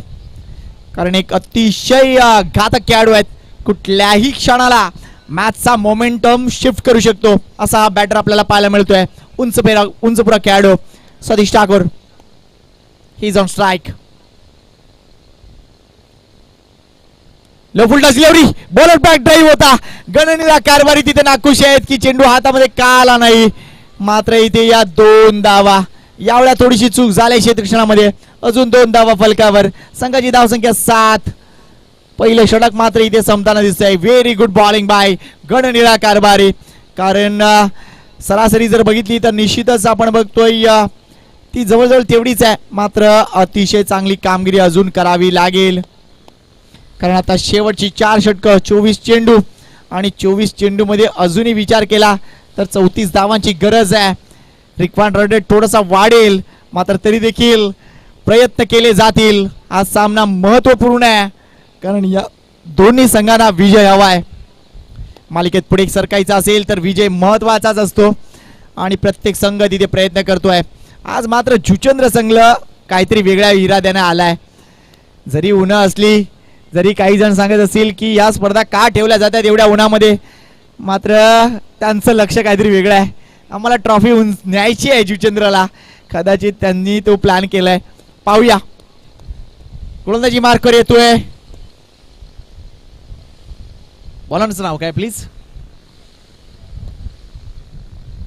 Speaker 3: कारण एक अतिशय घातक खेळाडू आहेत. कुठल्याही क्षणाला मॅचचा मोमेंटम शिफ्ट करू शकतो असा हा बॅटर आपल्याला पाहायला मिळतोय. उंचपुरा खेळाडू Satish Thakur. He is on strike. Low full toss delivery. Bowler back drive होता. गणनीला कारभारी तिथे नाखुश आहेत की चेंडू हातामध्ये का आला नाही. मात्र इथे या 2 धावा. यावेळा थोडीशी चूक झाली क्षेत्ररक्षणामध्ये. अजून 2 धावा फलकावर. संघाची धावसंख्या 7. पहिले षटक मात्र इथे संपताना दिसतंय. व्हेरी गुड बॉलिंग बाय गणनिळा कारभारी. कारण सरासरी जर बघितली तर निश्चितच आपण बघतोय ती जवळजवळ तेवढीच आहे, मात्र अतिशय चांगली कामगिरी अजून करावी लागेल, कारण आता शेवटची 4 षटकं, 24 चेंडू आणि 24 चेंडू मध्ये अजूनही विचार केला तर 34 धावांची गरज आहे. रिक्वायर्ड रन रेट थोडासा वाढेल, मात्र तरी देखील प्रयत्न केले जातील. हा सामना महत्वपूर्ण आहे, कारण या दोन्ही संघांना विजय हवाय. मालिकेत पुढे सरकायचा असेल तर विजय महत्वाचाच असतो आणि प्रत्येक संघ तिथे प्रयत्न करतोय. आज मात्र जुचंद्र संघला काहीतरी वेगळ्या इराद्याने आलाय. जरी उन्हा असली, जरी काही जण सांगत असतील की या स्पर्धा का ठेवल्या जातात एवढ्या उन्हामध्ये, मात्र त्यांचं लक्ष काहीतरी वेगळं आहे. आम्हाला ट्रॉफी न्यायची आहे जुचंद्रला, कदाचित त्यांनी तो प्लॅन केलाय. पाहूया. गोलंदाजी मार्कवर येतोय. बॉलरचं नाव काय प्लीज?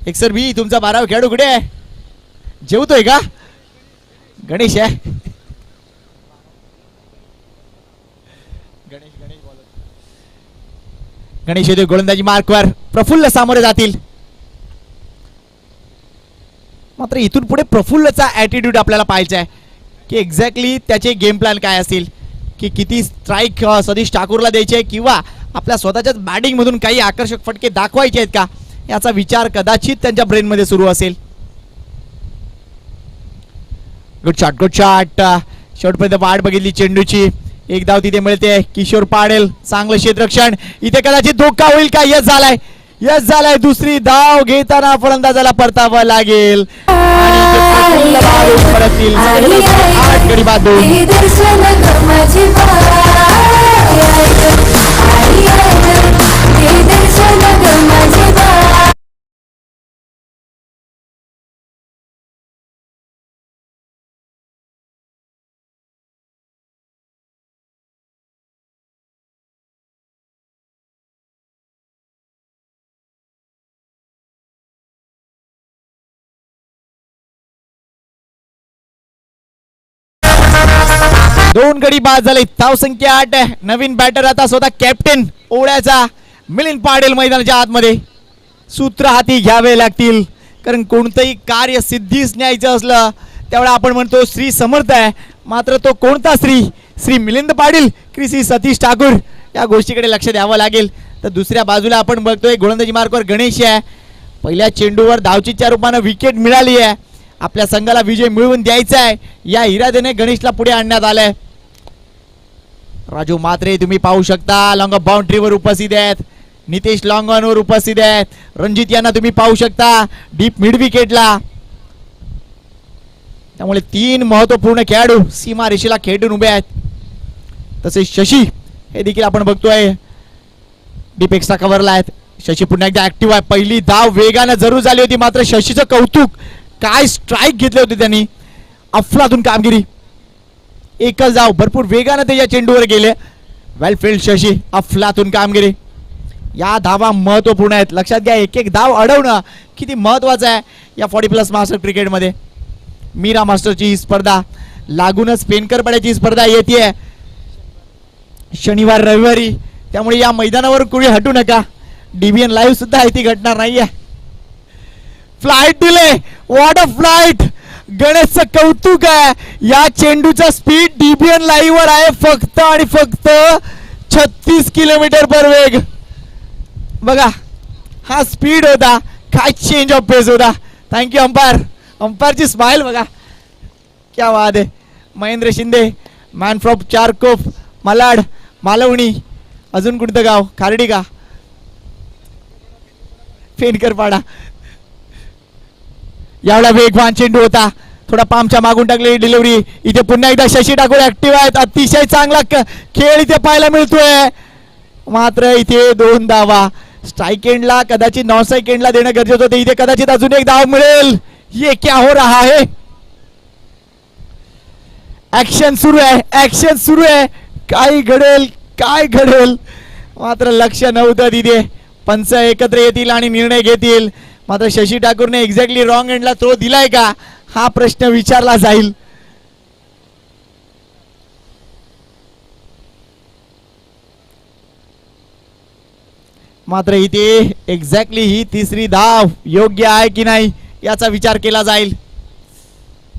Speaker 3: एक सर बी तुमचा 12वा खेळाडू कुठे आहे? जेवतोय का? गणेश आहे. गणेश येतोय गोलंदाजी मार्कवर. प्रफुल्ल सामोरे जातील, मात्र इथून पुढे प्रफुल्लचा ॲटिट्यूड आपल्याला पाहायचा आहे की एक्झॅक्टली त्याचे गेम प्लॅन काय असतील, की किती स्ट्राईक सतीश ठाकूरला द्यायचे किंवा आपल्या स्वतःच्याच बॅटिंग मधून काही आकर्षक फटके दाखवायचे आहेत का, याचा विचार कदाचित त्यांच्या ब्रेन मध्ये सुरू असेल. Good shot, good shot. शेवटपर्यंत वाट बघितली चेंडूची. एक धाव तिथे मिळते. किशोर पाडेल चांगलं क्षेत्ररक्षण. इथे कदाचित धोका होईल का? यस झालाय, यस झालाय. दुसरी धाव घेताना फलंदाजाला परतावं लागेल आणि इथे प्रफुल्ल बाहेर परततील. 8 गडी बाद 2. दोन गडी बाद झाले. धाव संख्या 8 आहे. नवीन बॅटर आता स्वतः कॅप्टन ओढ्याचा मिलिंद पाटील मैदानाच्या आतमध्ये. सूत्र हाती घ्यावे लागतील, कारण कोणतंही कार्य सिद्धीस न्यायचं असलं त्यावेळेला आपण म्हणतो श्री समर्थ आहे, मात्र तो कोणता श्री? श्री मिलिंद पाटील की श्री सतीश ठाकूर? या गोष्टीकडे लक्ष द्यावं लागेल. तर दुसऱ्या बाजूला आपण बघतोय गोलंदाजी मार्कवर गणेश आहे. पहिल्या चेंडूवर धावचीच्या रूपानं विकेट मिळाली आहे. आपल्या संघाला विजय मिळवून द्यायचा आहे, या इराद्याने गणेशला पुढे आणण्यात आलंय. राजू मात्रे तुम्ही पाहू शकता लॉंग बाउंड्रीवर उपस्थित आहेत. नितेश लॉंगॉनवर उपस्थित आहेत. रणजित यांना तुम्ही पाहू शकता डीप मिड विकेटला. त्यामुळे 3 महत्वपूर्ण खेळाडू सीमा रेषेला खेळून उभे आहेत. तसेच शशी हे देखील आपण बघतोय डीप एक्स्ट्रा कव्हरला आहेत. शशी पुन्हा एकदा ऍक्टिव्ह आहे. पहिली धाव वेगानं जरूर झाली होती, मात्र शशीचं कौतुक. काय स्ट्राईक घेतले होते त्यांनी, अफलातून कामगिरी. एकच धाव, भरपूर वेगानं ते या चेंडूवर गेले. वेल फील्ड शशी, अफलातून कामगिरी. या धावा महत्वपूर्ण आहेत, लक्षात घ्या. एक एक धाव अडवणं किती महत्वाचं आहे या 40+ मास्टर क्रिकेटमध्ये. मीरा मास्टरची ही स्पर्धा लागूनच पेनकर पड्याची स्पर्धा येते शनिवार रविवारी, त्यामुळे या मैदानावर कुणी हटू नका. डीबीएन लाईव्ह सुद्धा आहे, ती घटणार नाहीये. फ्लाइट दिले, व्हॉट अ फ्लाइट. गणेशचं कौतुक आहे. या चेंडूचा स्पीड डीबीएन लाईव्ह वर आहे फक्त आणि फक्त 36 किलोमीटर पर वेग. बघा हा स्पीड होता, काय चेंज ऑफ पेस होता. Thank you umpire. अंपायरची स्माइल बघा, क्या बात आहे. महेंद्र शिंदे मॅन फ्रॉम चारकोप, मालाड, मालवणी, अजून कोणतं गाव? खार्डी का? फेनकरपाडा. यावेळा वेगवान चेंडू होता, थोडा पामच्या मागून टाकलेली डिलिव्हरी. इथे पुन्हा एकदा शशी ठाकूर ऍक्टिव्ह आहेत. अतिशय चांगला खेळ इथे पाहायला मिळतोय, मात्र इथे 2 धावा. स्ट्राईक एंडला कदाचित नॉन स्ट्राईक एंडला देणं गरजेचं होतं. इथे कदाचित अजून एक धाव मिळेल. ये क्या हो रहा है? ऍक्शन सुरू आहे, ऍक्शन सुरू आहे. काय घडेल, काय घडेल, मात्र लक्ष नव्हतं तिथे. पंच एकत्र येतील आणि निर्णय घेतील, मात्र शशी ठाकूरने एक्झॅक्टली रॉंग एंडला थ्रो दिलाय का, हा प्रश्न विचारला जाईल. मात्र इथे एक्झॅक्टली ही 3री धाव योग्य आहे की नाही याचा विचार केला जाईल.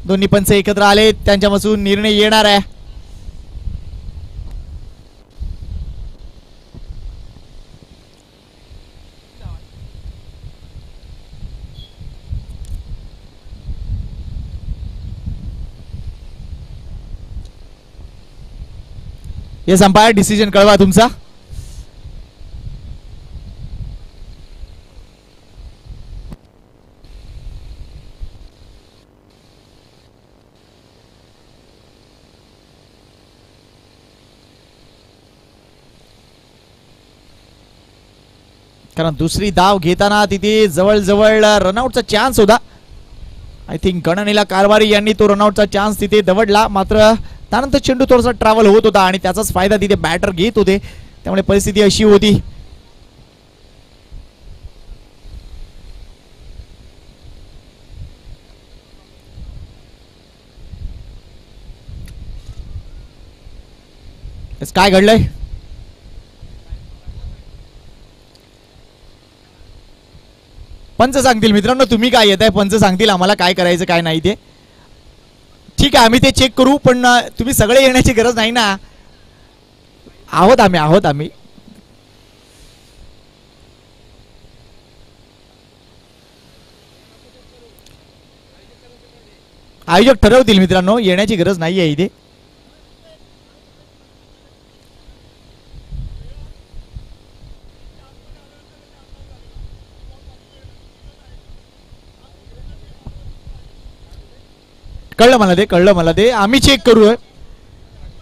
Speaker 3: दोन्ही पंच एकत्र आले, त्यांच्यापासून निर्णय येणार आहे. हे संपायर डिसिजन कळवा तुमचा. कारण दुसरी धाव घेताना तिथे जवळजवळ रनआउटचा चान्स होता. आय थिंक गणनेला कारभारी यांनी तो रनआउटचा चान्स तिथे दवडला. मात्र त्यानंतर चेंडू थोडासा ट्रॅव्हल होत होता आणि त्याचाच फायदा तिथे बॅटर घेत होते, त्यामुळे परिस्थिती अशी होती. काय घडलंय? पंच सांगतील मित्रांनो, तुम्ही काय येत आहे, पंच सांगतील आम्हाला काय करायचं काय नाही ते. ठीक आहे, आम्ही ते चेक करू, पण तुम्ही सगळे येण्याची गरज नाही ना. आहोत आम्ही. आयोजक ठरवतील मित्रांनो, येण्याची गरज नाही आहे इथे. कळलं मला ते आम्ही चेक करू.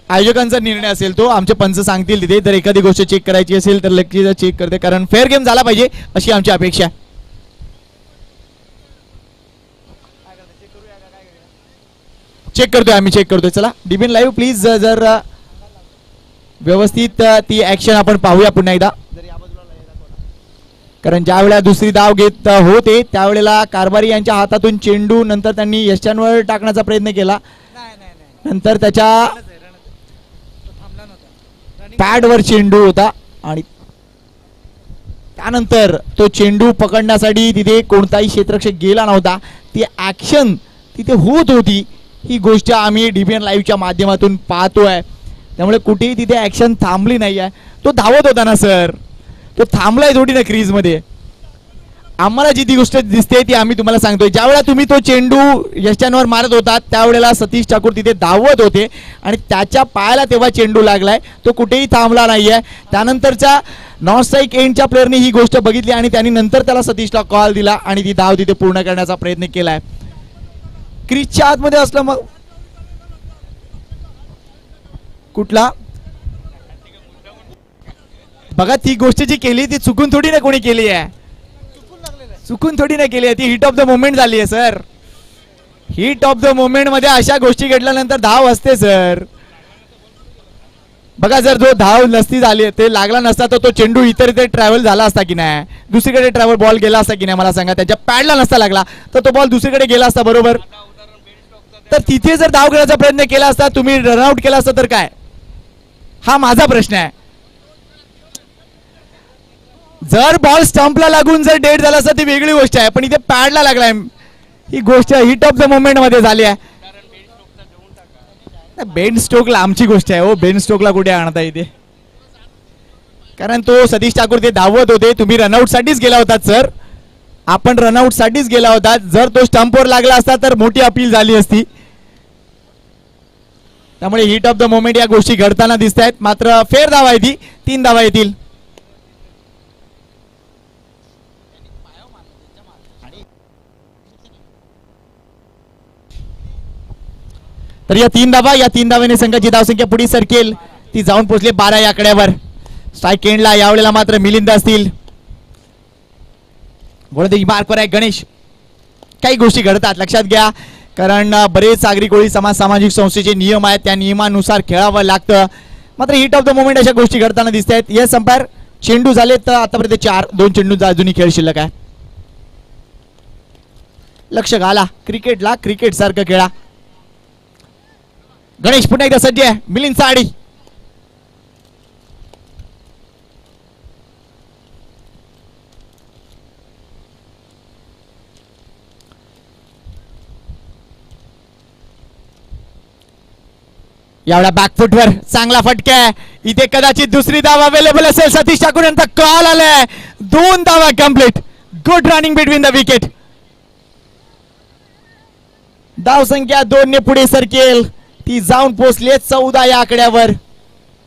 Speaker 3: आयोजकांचा निर्णय असेल तो, आमचे पंच सांगतील तिथे. जर एखादी गोष्ट चेक करायची असेल तर नक्कीच चेक करते, कारण फेअर गेम झाला पाहिजे अशी आमची अपेक्षा. चेक करतोय. चला डीबीएन लाईव्ह प्लीज, जर व्यवस्थित ती ऍक्शन आपण पाहूया पुन्हा एकदा. कारण ज्या वेळेला दुसरी धाव घेत होते त्यावेळेला कारभारी यांच्या हातातून चेंडू, नंतर त्यांनी यशांवर टाकण्याचा प्रयत्न केला, नंतर त्याच्या पॅडवर चेंडू होता आणि त्यानंतर तो चेंडू पकडण्यासाठी तिथे कोणताही क्षेत्ररक्षक गेला नव्हता. ती ऍक्शन तिथे होत होती, ही गोष्ट आम्ही डीबीएन लाईव्हच्या माध्यमातून पाहतोय. त्यामुळे कुठेही तिथे ऍक्शन थांबली नाही आहे. तो धावत होता ना सर, तो थांबलाय थोडी ना क्रीज मध्ये. आम्हाला जी ती गोष्ट दिसते ती आम्ही तुम्हाला सांगतोय. ज्यावेळेला तुम्ही तो चेंडू यशांवर मारत होता त्यावेळेला सतीश ठाकूर तिथे धावत होते आणि त्याच्या पायाला तेव्हा चेंडू लागलाय, तो कुठेही थांबला नाहीये. त्यानंतरच्या नॉन स्ट्राईक एंडच्या प्लेअरने ही गोष्ट बघितली आणि त्यांनी नंतर त्याला सतीशला कॉल दिला आणि ती धाव तिथे पूर्ण करण्याचा प्रयत्न केलाय. क्रीजच्या आतमध्ये असलं मग कुठला बघा, ती गोष्ट जी केली ती चुकून थोडी ना कोणी केली आहे, चुकून थोडी ना केली आहे, ती हिट ऑफ द मोमेंट झाली आहे sir. Hit of the moment मध्ये अशा गोष्टी घडल्यानंतर धाव असते सर. बघा, जर जो धाव नसती झाली, ते लागला नसता तर तो चेंडू इतर ट्रॅव्हल झाला असता की नाही, दुसरीकडे ट्रॅव्हल बॉल गेला असता की नाही, मला सांगा. त्याच्या पॅडला नसता लागला तर तो बॉल दुसरीकडे गेला असता, बरोबर. तर तिथे जर धाव घेण्याचा प्रयत्न केला असता, तुम्ही रनआउट केला असता तर काय, हा माझा प्रश्न आहे. जर बॉल स्टंपला लागून जर डेड झाला असता ती वेगळी गोष्ट आहे, पण इथे पॅडला लागलाय, ही गोष्ट हिट ऑफ द मोमेंट मध्ये झाली आहे. बेन स्टोकला आमची गोष्ट आहे हो, बेन स्टोकला कुठे आणता इथे, कारण तो सतीश ठाकूर ते धावत होते. तुम्ही रनआउट साठीच गेला होतात सर, आपण रनआउट साठीच गेला होता. जर तो स्टंपवर लागला असता तर मोठी अपील झाली असती. त्यामुळे हिट ऑफ द मोमेंट या गोष्टी घडताना दिसत आहेत. मात्र फेर धावा आहे ती, 3 धावा येतील. तर या 3 धाव्याने संघाची धावसंख्या पुढे सरकेल, ती जाऊन पोहोचली 12 या आकड्यावर. स्ट्राईक एंडला यावेळेला मात्र मिलिंद असतील. गोलंदाजी मार्कवर आहे गणेश. काही गोष्टी घडतात लक्षात घ्या, कारण बरेच सागरी कोळी समाज सामाजिक संस्थेचे नियम आहेत, त्या नियमानुसार खेळावं लागतं. मात्र हिट ऑफ द मोमेंट अशा गोष्टी घडताना दिसत आहेत. यस अंपायर, चेंडू झाले तर आतापर्यंत 4, 2 चेंडू अजूनही खेळ शिल्लक आहे. लक्ष घाला क्रिकेटला, क्रिकेट सारखं खेळा. गणेश पुन्हा एकदा सज्ज आहे. मिलिंद साडी, एवढा बॅकफुटवर चांगला फटका आहे. इथे कदाचित दुसरी धाव अवेलेबल असेल. सतीश ठाकूर यांचा कॉल आलाय. 2 धावा complete. Good running between the wicket. धाव संख्या 2 ने पुढे सरकेल. ती जाऊन पोहोचली 14 या आकड्यावर.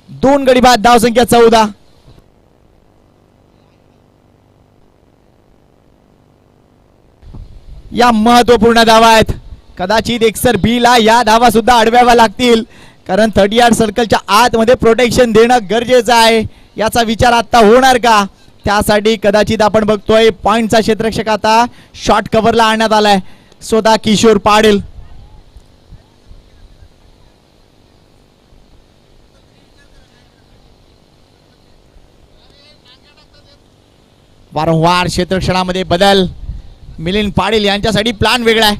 Speaker 3: 2 गडी बाद. धाव संख्या 14. या महत्वपूर्ण धावा आहेत. कदाचित एक्सर बी ला या धावा सुद्धा अडवाव्या लागतील, कारण 30 यार्ड सर्कलच्या आतमध्ये प्रोटेक्शन देणं गरजेचं आहे. याचा विचार आता होणार का? त्यासाठी कदाचित आपण बघतोय पॉइंटचा क्षेत्ररक्षक आता शॉर्ट कव्हरला आणण्यात आलाय. स्वतः किशोर पाटील. वारंवार क्षेत्ररक्षणामध्ये बदल. मिलिंद पाटील यांच्यासाठी प्लॅन वेगळा आहे.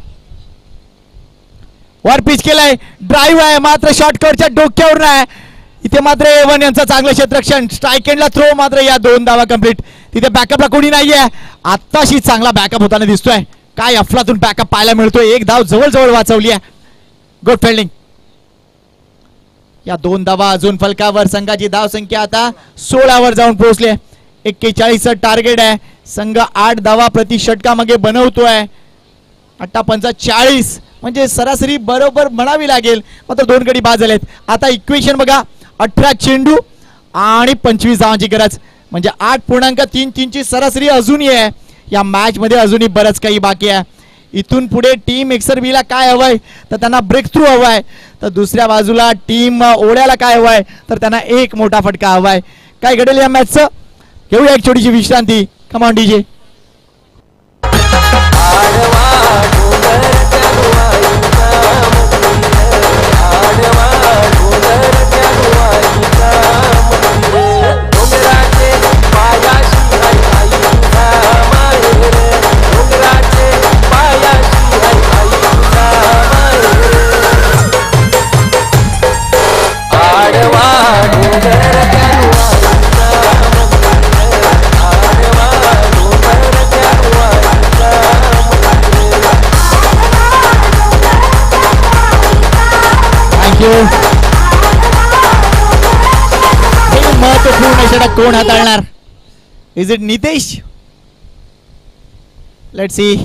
Speaker 3: वर पिच केलाय. ड्राईव्ह आहे मात्र शॉर्ट कव्हरच्या डोक्यावर नाही. इथे मात्र एवन यांचं चांगलं क्षेत्ररक्षण. स्ट्राईक एंडला थ्रो. मात्र या 2 धावा कंप्लीट. तिथे बॅकअपला कोणी नाहीये. आत्ताशी चांगला बॅकअप होताना दिसतोय. काय अफलातून बॅकअप पाहायला मिळतोय. 1 धाव जवळ वाचवली आहे. Good fielding. या 2 धावा अजून फलकावर. संघाची धाव संख्या आता 16 वर जाऊन पोहोचली. 41 टार्गेट आहे. संघ 8 धावा प्रति षटकामागे बनवतोय. 8-5-40 म्हणजे सरासरी बरोबर म्हणावी लागेल. मात्र 2 गडी बाद झालेत. आता इक्वेशन बघा. 18 चेंडू आणि 25 धावांची गरज म्हणजे 8.33 ची सरासरी अजूनही आहे. या मॅच मध्ये अजूनही बरंच काही बाकी आहे. इथून पुढे टीम एक्सर बीला काय हवंय तर त्यांना ब्रेक थ्रू हवाय. तर दुसऱ्या बाजूला टीम ओढ्याला काय हवंय तर त्यांना एक मोठा फटका हवाय. काय घडेल या मॅचचं? घेऊया एक छोटीशी विश्रांती. Come on DJ. महत्वपूर्ण षटक कोण हाताळणार? Is it Nitesh? Let's see.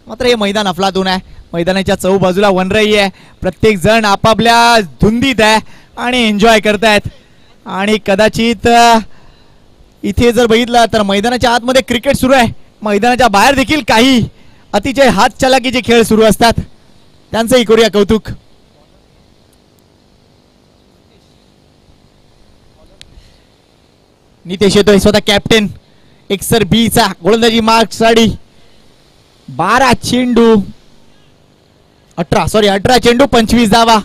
Speaker 3: मात्र हे मैदान अफलातून आहे. मैदानाच्या चौबाजूला वनराई आहे. प्रत्येक जण आपापल्या धुंदीत आहे आणि एन्जॉय करतायत. आणि कदाचित इथे जर बघितलं तर मैदानाच्या आतमध्ये क्रिकेट सुरू आहे. मैदानाच्या बाहेर देखील काही अतिशय हात चलाकीचे खेळ सुरू असतात. त्यांचंही करूया कौतुक. नितेश येतोय. स्वतः कॅप्टन. एक्सर बी चा गोलंदाजी मार्क साठी. 12 चेंडू 18 चेंडू 25 धावा.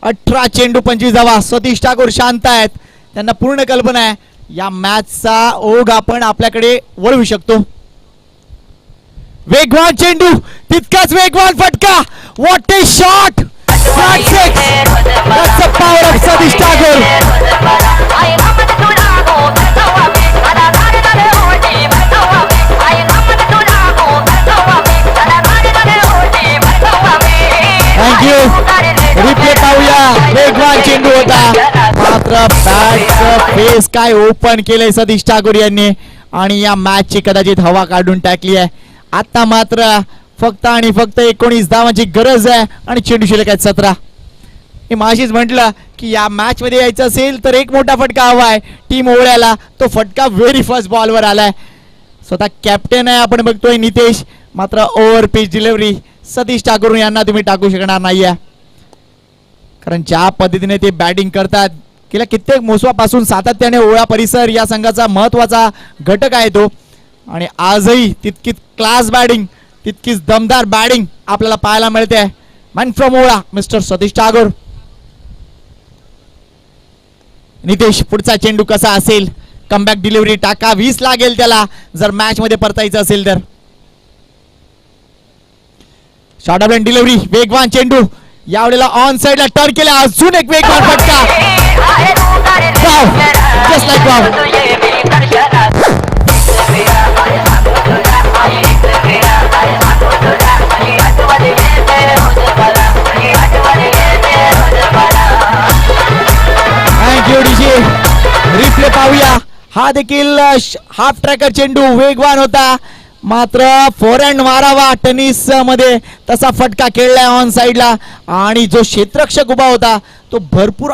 Speaker 3: 18 चेंडू 25 धावा. सतीश ठाकूर शांत आहेत. त्यांना पूर्ण कल्पना आहे या मॅचचा ओघ आपण आपल्याकडे वळवू शकतो. वेगवान चेंडू. तितकाच वेगवान फटका. What A shot. Power of Satish Thakur. Thank you. Replay पाहूया. वेगवान चेंडू होता मात्र बॅट फेस काय ओपन केलंय सतीश ठाकूर यांनी आणि या मॅचची कदाचित हवा काढून टाकली आहे. आता मात्र फक्त आणि फक्त 19 धावांची गरज आहे आणि चेंडू शिल्लक आहेत 17. मी माशीच म्हटलं की या मॅच मध्ये यायचं असेल तर एक मोठा फटका हवाय टीम ओळ्याला. तो फटका व्हेरी फर्स्ट बॉलवर आलाय. स्वतः कॅप्टन आहे आपण बघतोय नितेश. मात्र over pitch delivery Satish Thakur यांना तुम्ही टाकू शकणार नाहीये, कारण ज्या पद्धतीने ते बॅटिंग करतात गेल्या कित्येक मोसमापासून सातत्याने ओळा परिसर या संघाचा महत्वाचा घटक आहे तो. आणि आजही तितकीच क्लास बॅटिंग तितकीच दमदार बॅटिंग आपल्याला पाहायला मिळते. मॅन फ्रॉम ओळा मिस्टर सतीश ठाकूर. नितेश पुढचा चेंडू कसा असेल? कमबॅक डिलिव्हरी टाका 20 लागेल त्याला जर मॅच मध्ये परतायचं असेल तर. शॉर्ट ऑफ डिलिव्हरी वेगवान चेंडू यावेळेला ऑन साइड ला टर्न केला. अजून एक वेगवान फटका. Just like wow. हा देखील हाफ ट्रॅकर चेंडू वेगवान होता, मात्र फोरहँड मारावा टेनिस मध्ये तसा फटका खेळलाय ऑन साइडला. आणि जो क्षेत्ररक्षक उभा होता तो भरपूर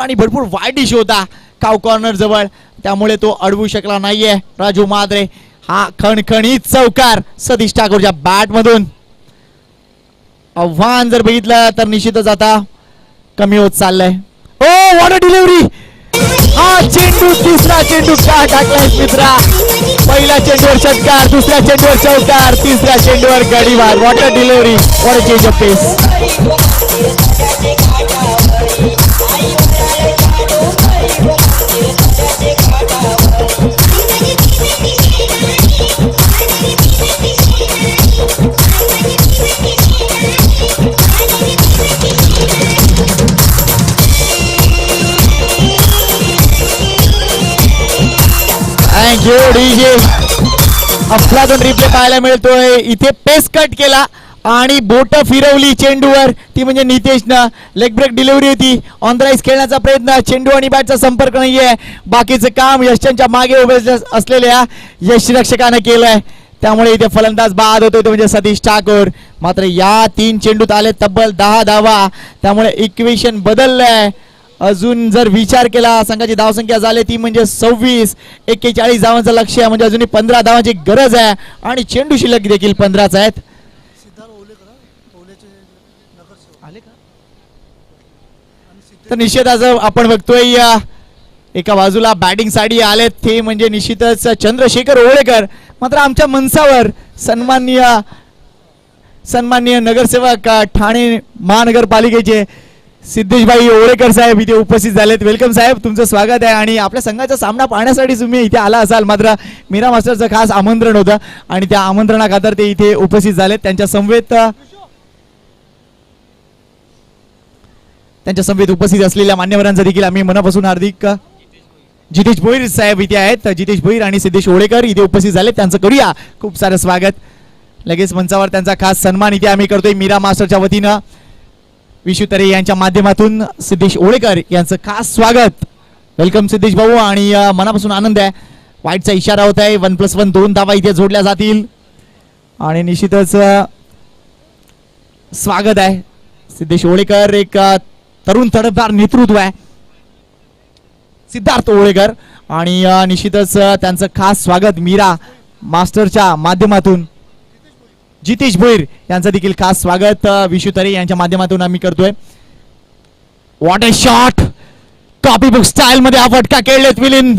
Speaker 3: वाईडिश होता काव कॉर्नर जवळ, त्यामुळे तो अडवू शकला नाहीये राजू माद्रे. हा खणखणीत चौकार सतीश ठाकूरच्या बॅट मधून. आव्हान जर बघितलं तर निश्चितच आता कमी होत चाललंय. ओ व्हॉट अ डिलिव्हरी. हा चेंडू, तिसरा चेंडू का टाकलाय मित्रा. पहिल्या चेंडूवर षटकार, दुसऱ्या चेंडूवर चौकार, तिसऱ्या चेंडूवर गडीबार. What a delivery, what a change of pace. Thank you DJ. अफलातून रिप्ले पाहायला मिळतोय. इथे पेस कट केला आणि बोट फिरवली चेंडूवर, ती म्हणजे नितेशनं. लेग ब्रेक डिलिव्हरी होती. ऑन द राईस खेळण्याचा प्रयत्न, चेंडू आणि बॅटचा संपर्क नाहीये. बाकीचं काम यशच्या मागे उभे असलेल्या यष्टिरक्षकाने केलंय, त्यामुळे इथे फलंदाज बाद होतोय तो म्हणजे सतीश ठाकूर. मात्र या 3 चेंडूत आले तब्बल 10 धावा, त्यामुळे इक्वेशन बदललंय. अजून जर विचार केला संघाची धावसंख्या झाली ती म्हणजे 26. 41 धावांचं लक्ष्य आहे, म्हणजे अजूनही 15 धावांची गरज आहे आणि चेंडू शिल्लक देखील 15च आहेत. तर निश्चितच आपण बघतोय एका बाजूला बॅटिंग साठी आलेत ते म्हणजे निश्चितच चंद्रशेखर ओळेकर. मात्र आमच्या मंचावर सन्माननीय नगरसेवक ठाणे महानगरपालिकेचे सिद्धेशभाई ओळेकर साहेब इथे उपस्थित झालेत. वेलकम साहेब, तुमचं स्वागत आहे. आणि आपल्या संघाचा सामना पाहण्यासाठी तुम्ही इथे आला असाल, मात्र मीरा मास्टरचं खास आमंत्रण होतं आणि त्या आमंत्रणाखातर ते इथे उपस्थित झालेत. त्यांच्या समवेत उपस्थित असलेल्या मान्यवरांचा देखील आम्ही मनापासून हार्दिक. जितेश भोईर साहेब इथे आहेत. जितेश भोईर आणि सिद्धेश ओळेकर इथे उपस्थित झालेत, त्यांचं करूया खूप सारं स्वागत. लगेच मंचावर त्यांचा खास सन्मान इथे आम्ही करतोय मीरा मास्टरच्या वतीनं. विशू तरे यांच्या माध्यमातून सिद्धेश ओळेकर यांचं खास स्वागत. वेलकम सिद्धेश भाऊ. आणि मनापासून आनंद आहे. वाईटचा इशारा होत आहे. 1+1 2 धावा इथे जोडल्या जातील आणि निश्चितच स्वागत आहे. सिद्धेश ओळेकर एक तरुण तडफदार नेतृत्व आहे सिद्धार्थ ओळेकर, आणि निश्चितच त्यांचं खास स्वागत मीरा मास्टरच्या माध्यमातून. जितेश भोईर यांचं देखील खास स्वागत विशू तरे यांच्या माध्यमातून आम्ही करतोय. What a shot. Copy book style मध्ये हा फटका खेळलेत विलिन.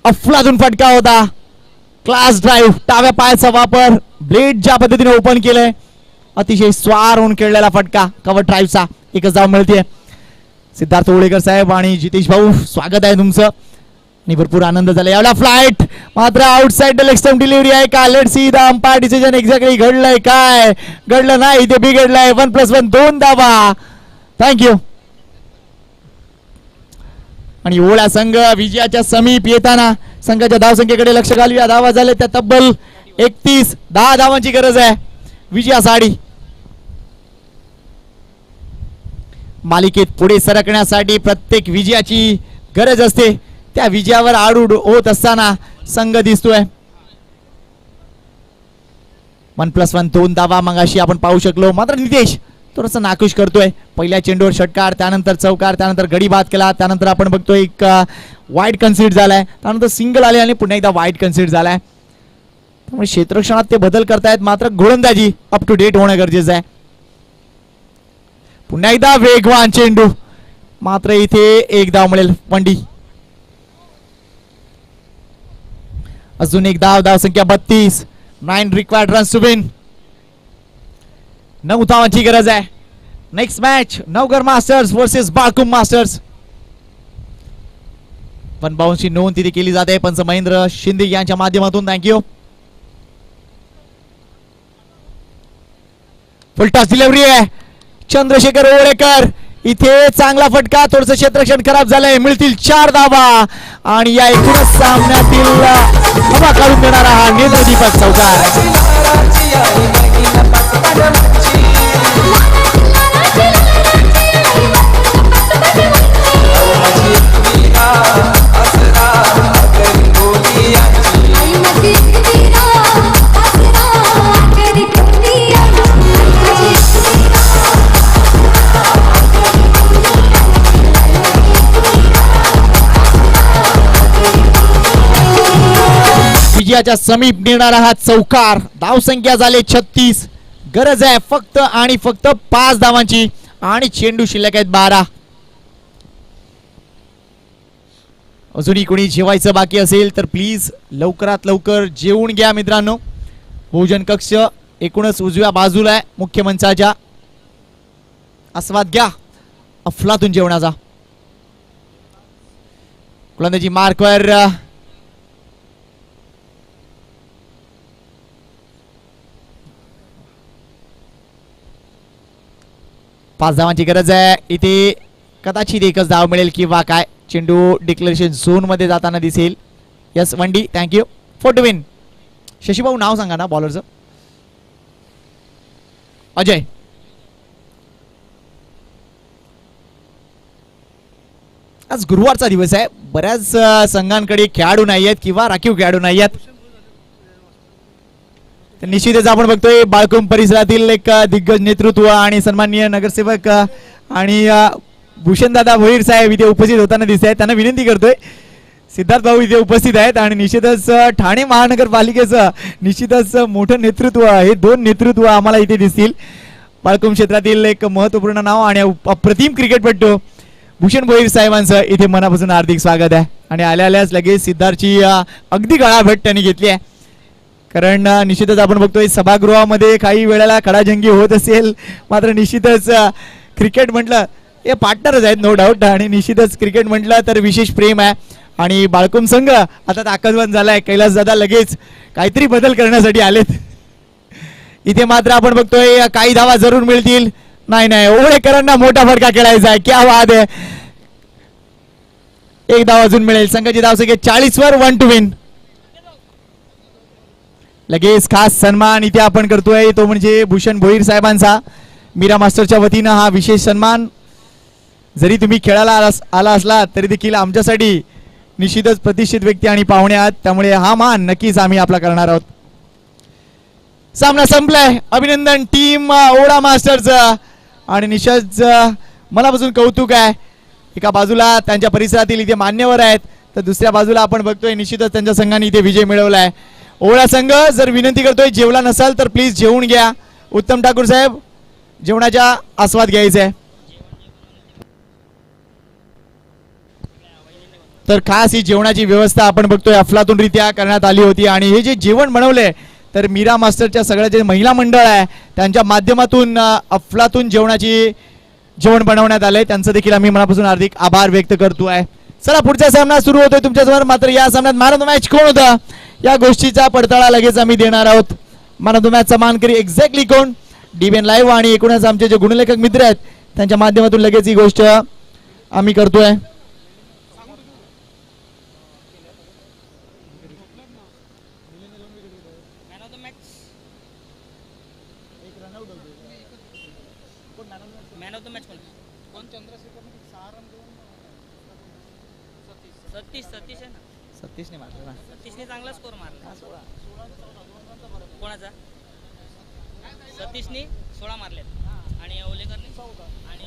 Speaker 3: अफलातून फटका होता. क्लास ड्राईव्ह, डाव्या पायाचा वापर, ब्लेड ज्या पद्धतीने ओपन केलंय, अतिशय स्वार होऊन खेळलेला फटका. कव्हर ड्राईव्हचा एकच धाव मिळते. सिद्धार्थ ओळेकर साहेब आणि जितेश भाऊ स्वागत आहे तुमचं आणि भरपूर आनंद झाला. यावेळेला फ्लाइट मात्र outside the leg stump delivery आहे का. Let's see the umpire decision exactly. घडलंय काय, घडलं नाही ते बिघडलंय. 1+1 2 धावा. थँक्यू. आणि ओळा संघ विजयाच्या समीप येताना संघाच्या धावसंख्येकडे लक्ष घालूया. धावा झाले त्या तब्बल 31. 10 धावांची गरज आहे विजयासाठी. मालिकेत पुढे सरकण्यासाठी प्रत्येक विजयाची गरज असते. त्या विजयावर आडूड होत असताना संघ दिसतोय. 1+1 2 धावा मगाशी आपण पाहू शकलो. मात्र नितेश थोडस नाखुश करतोय. पहिल्या चेंडूवर षटकार, त्यानंतर चौकार, त्यानंतर गडी बाद केला, त्यानंतर आपण बघतोय एक वाईट कन्सिड झालाय, त्यानंतर सिंगल आले आणि पुन्हा एकदा वाईट कन्सिड झालाय. त्यामुळे क्षेत्ररक्षणात ते बदल करतायत, मात्र गोलंदाजी अप टू डेट होणं गरजेचं आहे. पुन्हा एकदा वेगवान चेंडू, मात्र इथे एक धाव मिळेल पंडी. अजून एक धाव संख्या 32. 9 रिक्वायर्ड रन्स टू विन. 9 धावांची गरज आहे. Next match Navghar masters versus Balkum masters. पण बाउन्सची नोंद तिथे केली जाते पंच महेंद्र शिंदे यांच्या माध्यमातून. थँक्यू. फुलटॉस डिलिव्हरी आहे. चंद्रशेखर ओळेकर इथे चांगला फटका. थोडस क्षेत्ररक्षण खराब झालंय. मिळतील 4 धावा आणि या एकूणच सामन्यातील हवा काढून देणारा हा नेत्रदीपक चौकार.
Speaker 2: असरा
Speaker 3: विजयाच्या समीप नेणारा हा चौकार. धावसंख्या झाले 36. गरज आहे फक्त आणि फक्त 5 धावांची आणि चेंडू शिल्लक आहेत 12. अजूनही कोणी जेवायचं बाकी असेल तर प्लीज लवकरात लवकर जेवून घ्या मित्रांनो. भोजन कक्ष एकूणच उजव्या बाजूला आहे मुख्य मंचाच्या. आस्वाद घ्या अफलातून जेवणाचा. गोलंदाजी मार्कवर पाच धावांची गरज आहे इथे. कदाचित एकच धाव मिळेल किंवा काय. चेंडू डिक्लेरेशन झोन मध्ये जाताना दिसेल. यस वंडी thank you four to win. Shashibhau नाव सांगा ना बॉलरचं. अजय. आज गुरुवारचा दिवस आहे. बऱ्याच संघांकडे खेळाडू नाही आहेत किंवा राखीव खेळाडू नाही आहेत. तर निश्चितच आपण बघतोय बाळकुम परिसरातील एक दिग्गज नेतृत्व आणि सन्माननीय नगरसेवक आणि भूषणदादा भोईर साहेब इथे उपस्थित होताना दिसत आहेत. त्यांना विनंती करतोय सिद्धार्थ भाऊ इथे उपस्थित आहेत आणि निश्चितच ठाणे महानगरपालिकेचं निश्चितच मोठं नेतृत्व. हे 2 नेतृत्व आम्हाला इथे दिसतील. बाळकुम क्षेत्रातील एक महत्वपूर्ण नाव आणि अप्रतिम क्रिकेटपटू भूषण भोईर साहेबांचं इथे मनापासून हार्दिक स्वागत आहे. आणि आल्याच लगेच सिद्धार्थची अगदी गळाभेट त्यांनी घेतली आहे. कारण निश्चितच आपण बघतोय सभागृहामध्ये काही वेळेला खडाजंगी होत असेल मात्र निश्चितच क्रिकेट म्हटलं हे पार्टनरच आहेत नो डाऊट. आणि निश्चितच क्रिकेट म्हटलं तर विशेष प्रेम आहे. आणि बाळकुम संघ आता ताकदवान झालाय. कैलास दादा लगेच काहीतरी बदल करण्यासाठी आलेत इथे. मात्र आपण बघतोय काही धावा जरूर मिळतील. नाही ओवळेकरांना मोठा फटका खेळायचा आहे. क्या वाद आहे. एक धाव अजून मिळेल. संघाची धावसंख्या 40 वर 1 to win. लगेच खास सन्मान इथे आपण करतोय तो म्हणजे भूषण भोईर साहेबांचा. मीरा मास्टरच्या वतीनं हा विशेष सन्मान. जरी तुम्ही खेळायला आला असला तरी देखील आमच्यासाठी निश्चितच प्रतिष्ठित व्यक्ती आणि पाहुणे आहात. त्यामुळे हा मान नक्कीच आम्ही आपला करणार आहोत. सामना संपलाय. अभिनंदन टीम ओढा मास्टरचं. आणि निश्चितच मनापासून कौतुक आहे. एका बाजूला त्यांच्या परिसरातील इथे मान्यवर आहेत तर दुसऱ्या बाजूला आपण बघतोय निश्चितच त्यांच्या संघाने इथे विजय मिळवलाय. ओढा संघ जर विनंती करतोय जेवला नसाल तर प्लीज जेवून घ्या. उत्तम ठाकूर साहेब जेवणाचा आस्वाद घ्यायचा आहे. तर खास ही जेवणाची व्यवस्था आपण बघतोय अफलातूनरित्या करण्यात आली होती. आणि हे जे जेवण बनवलंय तर मीरा मास्टरच्या सगळ्या जे महिला मंडळ आहे त्यांच्या माध्यमातून अफलातून जेवण बनवण्यात आलंय. त्यांचं देखील आम्ही मनापासून हार्दिक आभार व्यक्त करतोय. चला पुढचा सामना सुरू होतोय तुमच्यासमोर. मात्र या सामन्यात मॅन ऑफ द मॅच कोण होता या गोष्टीचा पडताळा लगेच आम्ही देणार आहोत. मॅन ऑफ द मॅचचा मानकरी एक्झॅक्टली कोण. डीबीएन लाईव्ह आणि एकूणच आमचे जे गुणलेखक मित्र आहेत त्यांच्या माध्यमातून लगेच ही गोष्ट आम्ही करतोय.
Speaker 4: मॅन ऑफ द मॅच कोण चंद्रशेखर सतीश आहे ना.
Speaker 3: सतीशने मारला.
Speaker 4: सतीशने चांगला स्कोर मारला. कोणाचा. सतीशने 16 मारलेत आणि ओलेकरने 14 आणि